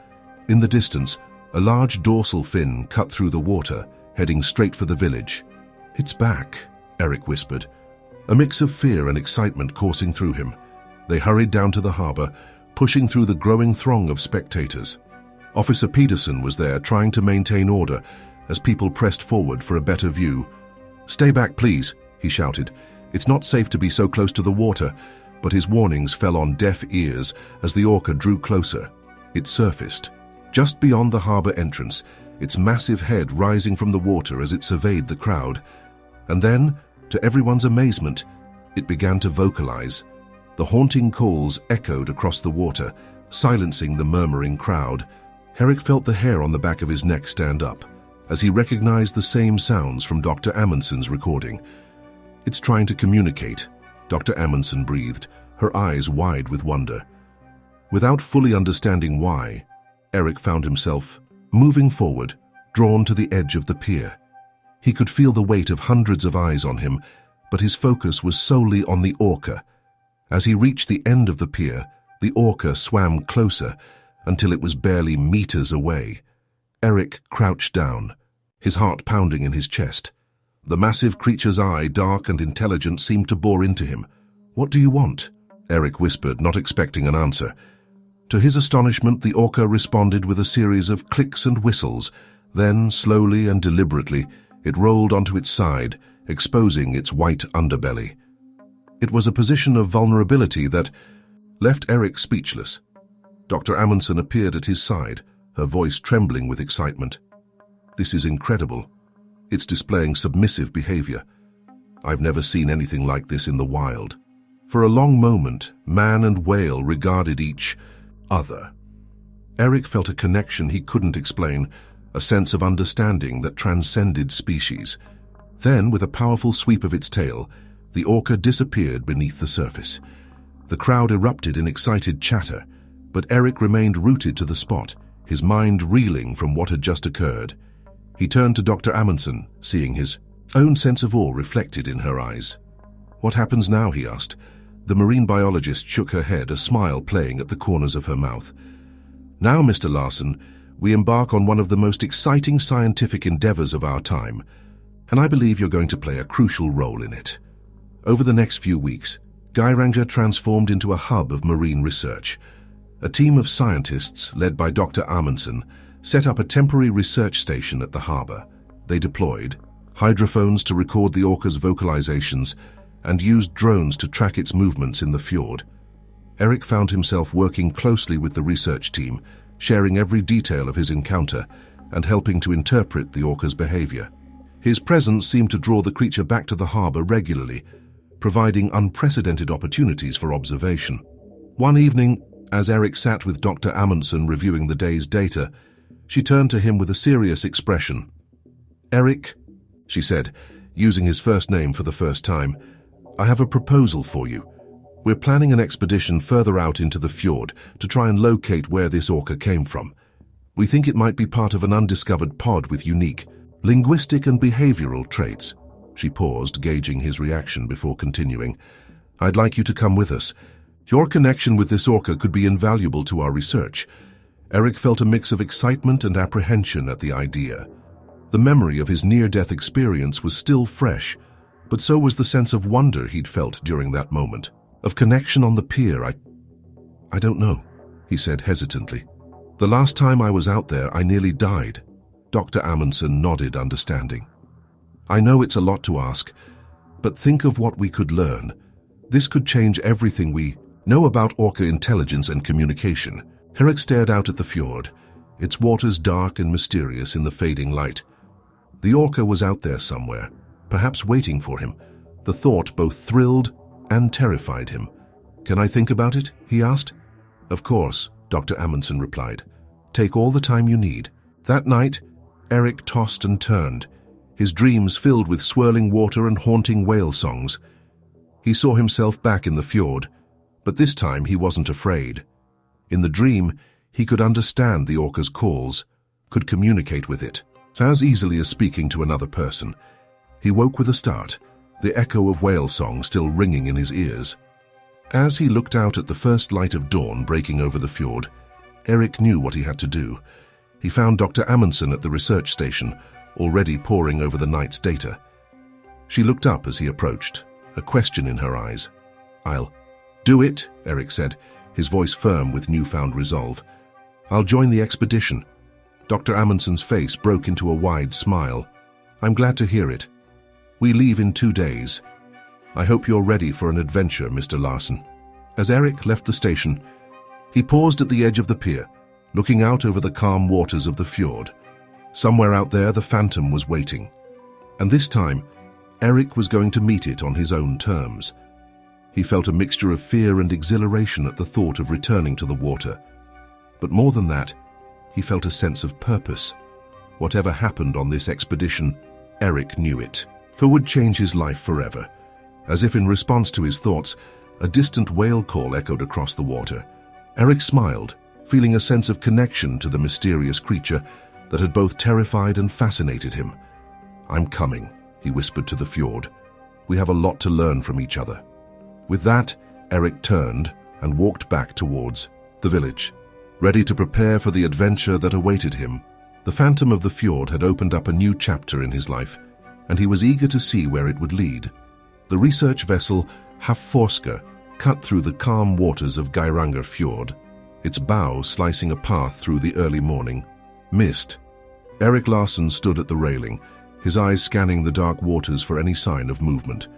In the distance, a large dorsal fin cut through the water, heading straight for the village. "It's back," Eric whispered, a mix of fear and excitement coursing through him. They hurried down to the harbor, pushing through the growing throng of spectators. Officer Peterson was there, trying to maintain order as people pressed forward for a better view. "Stay back, please," he shouted. "It's not safe to be so close to the water," but his warnings fell on deaf ears as the orca drew closer. It surfaced, just beyond the harbor entrance, its massive head rising from the water as it surveyed the crowd. And then, to everyone's amazement, it began to vocalize. The haunting calls echoed across the water, silencing the murmuring crowd. Eric felt the hair on the back of his neck stand up as he recognized the same sounds from Dr. Amundsen's recording. "It's trying to communicate," Dr. Amundsen breathed, her eyes wide with wonder. Without fully understanding why, Eric found himself moving forward, drawn to the edge of the pier. He could feel the weight of hundreds of eyes on him, but his focus was solely on the orca. As he reached the end of the pier, the orca swam closer until it was barely meters away. Eric crouched down, his heart pounding in his chest. The massive creature's eye, dark and intelligent, seemed to bore into him. "What do you want?" Eric whispered, not expecting an answer. To his astonishment, the orca responded with a series of clicks and whistles. Then, slowly and deliberately, it rolled onto its side, exposing its white underbelly. It was a position of vulnerability that left Eric speechless. Dr. Amundsen appeared at his side, her voice trembling with excitement. "This is incredible. It's displaying submissive behavior. I've never seen anything like this in the wild." For a long moment, man and whale regarded each other. Eric felt a connection he couldn't explain, a sense of understanding that transcended species. Then, with a powerful sweep of its tail, the orca disappeared beneath the surface. The crowd erupted in excited chatter, but Eric remained rooted to the spot, his mind reeling from what had just occurred. He turned to Dr. Amundsen, seeing his own sense of awe reflected in her eyes. "What happens now?" he asked. The marine biologist shook her head, a smile playing at the corners of her mouth. "Now, Mr. Larson, we embark on one of the most exciting scientific endeavors of our time, and I believe you're going to play a crucial role in it." Over the next few weeks, Geiranger transformed into a hub of marine research. A team of scientists, led by Dr. Amundsen, set up a temporary research station at the harbor. They deployed hydrophones to record the orca's vocalizations and used drones to track its movements in the fjord. Eric found himself working closely with the research team, sharing every detail of his encounter and helping to interpret the orca's behavior. His presence seemed to draw the creature back to the harbor regularly, providing unprecedented opportunities for observation. One evening, as Eric sat with Dr. Amundsen reviewing the day's data, she turned to him with a serious expression. "Eric," she said, using his first name for the first time, "I have a proposal for you. We're planning an expedition further out into the fjord to try and locate where this orca came from. We think it might be part of an undiscovered pod with unique linguistic and behavioral traits." She paused, gauging his reaction before continuing. "I'd like you to come with us. Your connection with this orca could be invaluable to our research." Eric felt a mix of excitement and apprehension at the idea. The memory of his near-death experience was still fresh, but so was the sense of wonder he'd felt during that moment. "Of connection on the pier, I don't know," he said hesitantly. "The last time I was out there, I nearly died." Dr. Amundsen nodded, understanding. "I know it's a lot to ask, but think of what we could learn. This could change everything we know about orca intelligence and communication." Eric stared out at the fjord, its waters dark and mysterious in the fading light. The orca was out there somewhere, perhaps waiting for him. The thought both thrilled and terrified him. "Can I think about it?" he asked. "Of course," Dr. Amundsen replied. "Take all the time you need." That night, Eric tossed and turned, his dreams filled with swirling water and haunting whale songs. He saw himself back in the fjord, but this time he wasn't afraid. In the dream, he could understand the orca's calls, could communicate with it, as easily as speaking to another person. He woke with a start, the echo of whale song still ringing in his ears. As he looked out at the first light of dawn breaking over the fjord, Eric knew what he had to do. He found Dr. Amundsen at the research station, already poring over the night's data. She looked up as he approached, a question in her eyes. "I'll do it," Eric said, his voice firm with newfound resolve. "I'll join the expedition." Dr. Amundsen's face broke into a wide smile. "I'm glad to hear it. We leave in 2 days. I hope you're ready for an adventure, Mr. Larsen." As Eric left the station, he paused at the edge of the pier, looking out over the calm waters of the fjord. Somewhere out there, the Phantom was waiting. And this time, Eric was going to meet it on his own terms. He felt a mixture of fear and exhilaration at the thought of returning to the water. But more than that, he felt a sense of purpose. Whatever happened on this expedition, Eric knew it, for would change his life forever. As if in response to his thoughts, a distant whale call echoed across the water. Eric smiled, feeling a sense of connection to the mysterious creature that had both terrified and fascinated him. "I'm coming," he whispered to the fjord. "We have a lot to learn from each other." With that, Eric turned and walked back towards the village, ready to prepare for the adventure that awaited him. The Phantom of the Fjord had opened up a new chapter in his life, and he was eager to see where it would lead. The research vessel Fjord cut through the calm waters of Geiranger Fjord, its bow slicing a path through the early morning mist. Eric Larsen stood at the railing, his eyes scanning the dark waters for any sign of movement.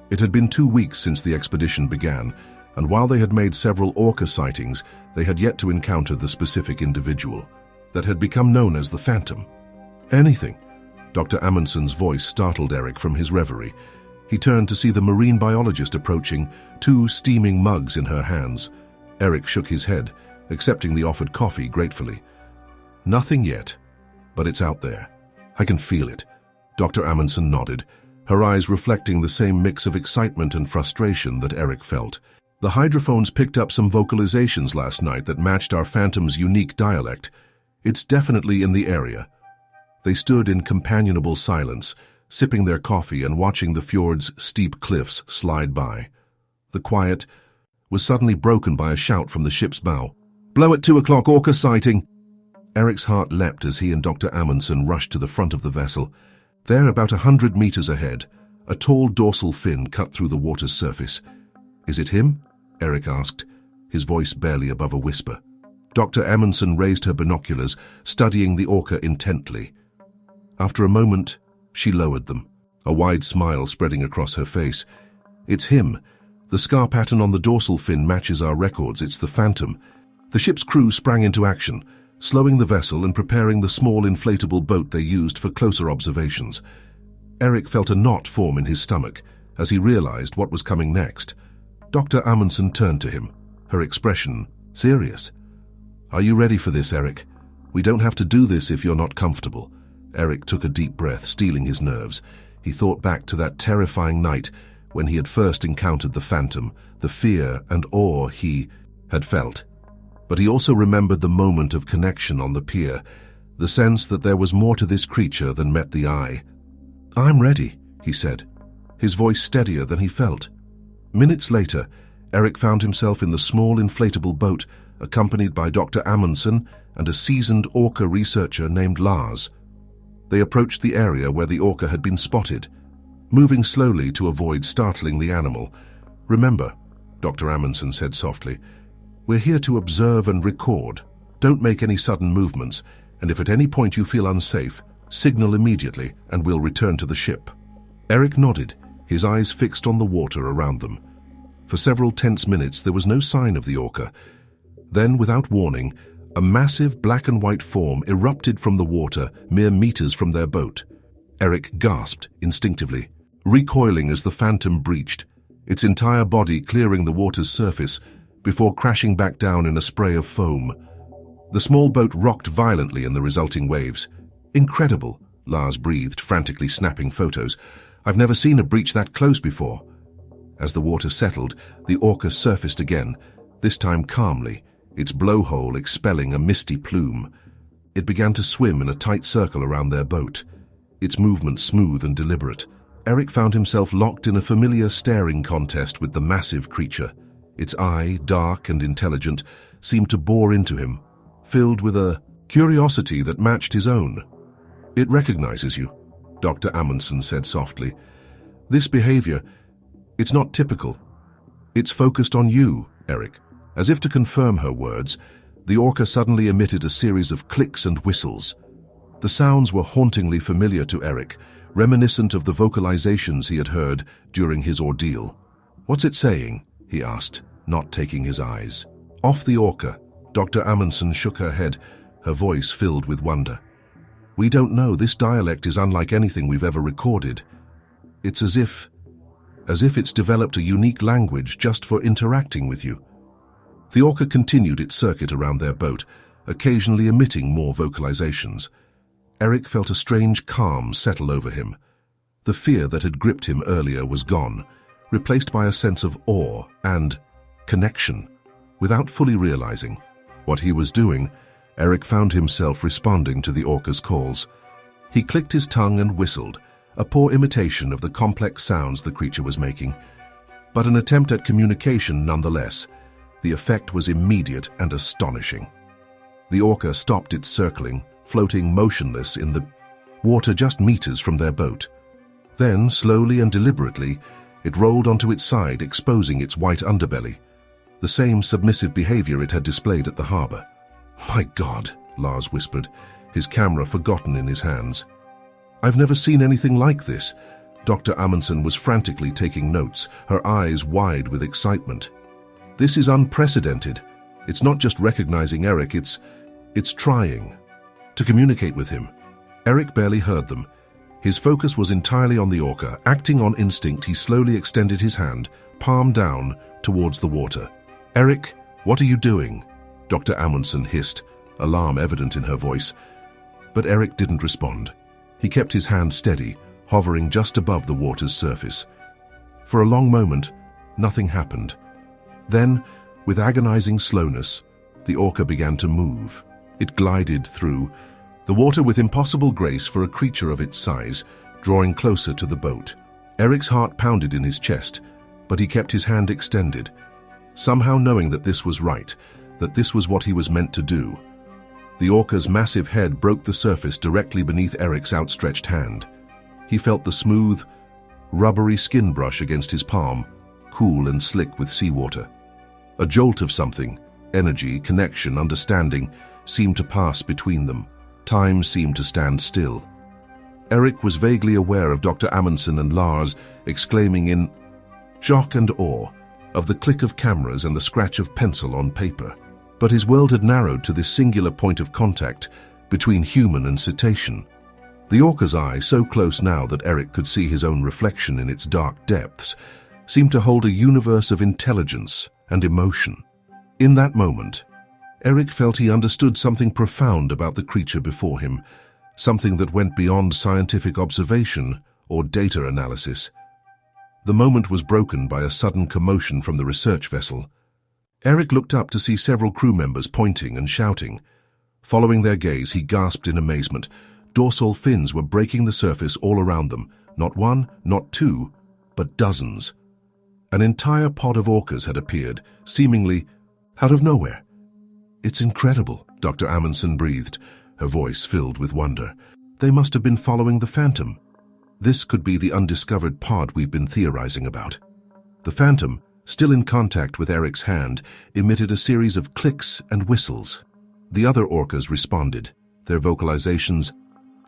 It had been 2 weeks since the expedition began, and while they had made several orca sightings, they had yet to encounter the specific individual that had become known as the Phantom. "Anything?" Dr. Amundsen's voice startled Eric from his reverie. He turned to see the marine biologist approaching, 2 steaming mugs in her hands. Eric shook his head, accepting the offered coffee gratefully. "Nothing yet, but it's out there. I can feel it." Dr. Amundsen nodded, her eyes reflecting the same mix of excitement and frustration that Eric felt. "The hydrophones picked up some vocalizations last night that matched our Phantom's unique dialect. It's definitely in the area." They stood in companionable silence, sipping their coffee and watching the fjord's steep cliffs slide by. The quiet was suddenly broken by a shout from the ship's bow. "Blow at 2 o'clock, orca sighting!" Eric's heart leapt as he and Dr. Amundsen rushed to the front of the vessel. There, about 100 meters ahead, a tall dorsal fin cut through the water's surface. "Is it him?" Eric asked, his voice barely above a whisper. Dr. Amundsen raised her binoculars, studying the orca intently. After a moment, she lowered them, a wide smile spreading across her face. "It's him. The scar pattern on the dorsal fin matches our records. It's the Phantom." The ship's crew sprang into action, slowing the vessel and preparing the small inflatable boat they used for closer observations. Eric felt a knot form in his stomach as he realized what was coming next. Dr. Amundsen turned to him, her expression serious. "Are you ready for this, Eric? We don't have to do this if you're not comfortable." Eric took a deep breath, steeling his nerves. He thought back to that terrifying night when he had first encountered the Phantom, the fear and awe he had felt. But he also remembered the moment of connection on the pier, the sense that there was more to this creature than met the eye. "I'm ready," he said, his voice steadier than he felt. Minutes later, Eric found himself in the small inflatable boat, accompanied by Dr. Amundsen and a seasoned orca researcher named Lars. They approached the area where the orca had been spotted, moving slowly to avoid startling the animal. "Remember," Dr. Amundsen said softly, "we're here to observe and record. Don't make any sudden movements, and if at any point you feel unsafe, signal immediately and we'll return to the ship." Eric nodded, his eyes fixed on the water around them. For several tense minutes there was no sign of the orca. Then, without warning, A massive black and white form erupted from the water mere meters from their boat. Eric gasped instinctively, recoiling as the phantom breached, its entire body clearing the water's surface before crashing back down in a spray of foam. The small boat rocked violently in the resulting waves. "Incredible," Lars breathed, frantically snapping photos. "I've never seen a breach that close before." As the water settled, the Orca surfaced again, this time calmly, its blowhole expelling a misty plume. It began to swim in a tight circle around their boat, its movement smooth and deliberate. Eric found himself locked in a familiar staring contest with the massive creature. Its eye, dark and intelligent, seemed to bore into him, filled with a curiosity that matched his own. "It recognizes you," Dr. Amundsen said softly. "This behavior, it's not typical. It's focused on you, Eric." As if to confirm her words, the Orca suddenly emitted a series of clicks and whistles. The sounds were hauntingly familiar to Eric, reminiscent of the vocalizations he had heard during his ordeal. "What's it saying?" he asked, not taking his eyes. Off the Orca, Dr. Amundsen shook her head, her voice filled with wonder. "We don't know. This dialect is unlike anything we've ever recorded. It's as if it's developed a unique language just for interacting with you." The Orca continued its circuit around their boat, occasionally emitting more vocalizations. Eric felt a strange calm settle over him. The fear that had gripped him earlier was gone, replaced by a sense of awe and connection. Without fully realizing what he was doing, Eric found himself responding to the Orca's calls. He clicked his tongue and whistled, a poor imitation of the complex sounds the creature was making, but an attempt at communication nonetheless. The effect was immediate and astonishing. The Orca stopped its circling, floating motionless in the water just meters from their boat. Then, slowly and deliberately, it rolled onto its side, exposing its white underbelly, the same submissive behavior it had displayed at the harbor. "My God," Lars whispered, his camera forgotten in his hands. "I've never seen anything like this." Dr. Amundsen was frantically taking notes, her eyes wide with excitement. "This is unprecedented. It's not just recognizing Eric, it's trying to communicate with him." Eric barely heard them. His focus was entirely on the Orca. Acting on instinct, he slowly extended his hand, palm down, towards the water. "Eric, what are you doing?" Dr. Amundsen hissed, alarm evident in her voice. But Eric didn't respond. He kept his hand steady, hovering just above the water's surface. For a long moment, nothing happened. Then, with agonizing slowness, the Orca began to move. It glided through the water with impossible grace for a creature of its size, drawing closer to the boat. Eric's heart pounded in his chest, but he kept his hand extended, somehow knowing that this was right, that this was what he was meant to do. The Orca's massive head broke the surface directly beneath Eric's outstretched hand. He felt the smooth, rubbery skin brush against his palm, cool and slick with seawater. A jolt of something, energy, connection, understanding, seemed to pass between them. Time seemed to stand still. Eric was vaguely aware of Dr. Amundsen and Lars exclaiming in shock and awe of the click of cameras and the scratch of pencil on paper. But his world had narrowed to this singular point of contact between human and cetacean. The Orca's eye, so close now that Eric could see his own reflection in its dark depths, seemed to hold a universe of intelligence and emotion. In that moment, Eric felt he understood something profound about the creature before him, something that went beyond scientific observation or data analysis. The moment was broken by a sudden commotion from the research vessel. Eric looked up to see several crew members pointing and shouting. Following their gaze, he gasped in amazement. Dorsal fins were breaking the surface all around them, not one, not two, but dozens. An entire pod of orcas had appeared, seemingly out of nowhere. "It's incredible," Dr. Amundsen breathed, her voice filled with wonder. "They must have been following the Phantom. This could be the undiscovered pod we've been theorizing about." The Phantom, still in contact with Eric's hand, emitted a series of clicks and whistles. The other orcas responded, their vocalizations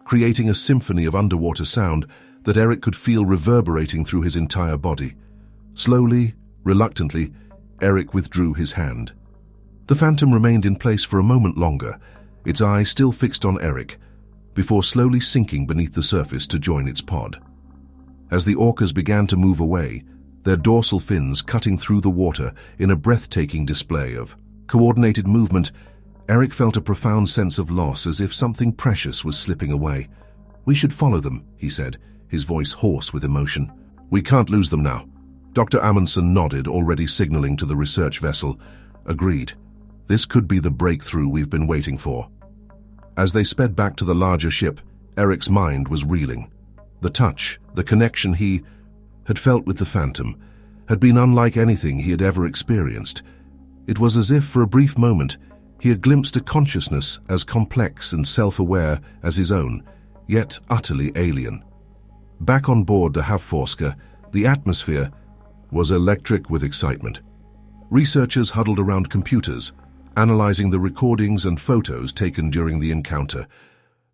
creating a symphony of underwater sound that Eric could feel reverberating through his entire body. Slowly, reluctantly, Eric withdrew his hand. The phantom remained in place for a moment longer, its eye still fixed on Eric, before slowly sinking beneath the surface to join its pod. As the orcas began to move away, their dorsal fins cutting through the water in a breathtaking display of coordinated movement, Eric felt a profound sense of loss, as if something precious was slipping away. "We should follow them," he said, his voice hoarse with emotion. "We can't lose them now." Dr. Amundsen nodded, already signaling to the research vessel. "Agreed. This could be the breakthrough we've been waiting for." As they sped back to the larger ship, Eric's mind was reeling. The touch, the connection he had felt with the phantom, had been unlike anything he had ever experienced. It was as if, for a brief moment, he had glimpsed a consciousness as complex and self-aware as his own, yet utterly alien. Back on board the Havforska, the atmosphere was electric with excitement. Researchers huddled around computers, analyzing the recordings and photos taken during the encounter.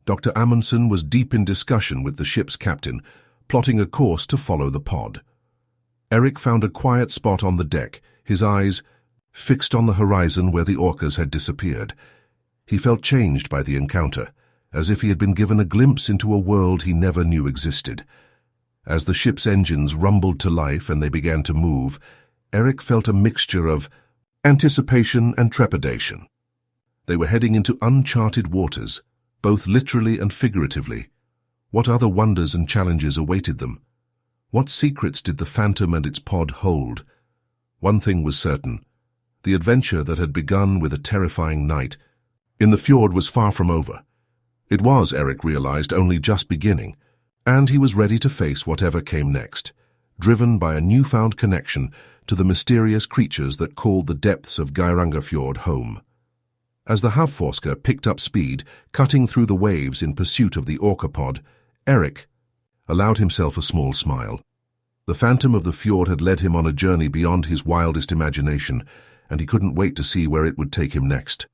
Dr. Amundsen was deep in discussion with the ship's captain, plotting a course to follow the pod. Eric found a quiet spot on the deck, his eyes fixed on the horizon where the orcas had disappeared. He felt changed by the encounter, as if he had been given a glimpse into a world he never knew existed. As the ship's engines rumbled to life and they began to move, Eric felt a mixture of anticipation and trepidation. They were heading into uncharted waters, both literally and figuratively. What other wonders and challenges awaited them? What secrets did the phantom and its pod hold? One thing was certain: the adventure that had begun with a terrifying night in the fjord was far from over. It was, Eric realized, only just beginning, and he was ready to face whatever came next, driven by a newfound connection to the mysterious creatures that called the depths of Fjord home. As the Havforska picked up speed, cutting through the waves in pursuit of the orca pod, Eric allowed himself a small smile. The phantom of the fjord had led him on a journey beyond his wildest imagination, and he couldn't wait to see where it would take him next.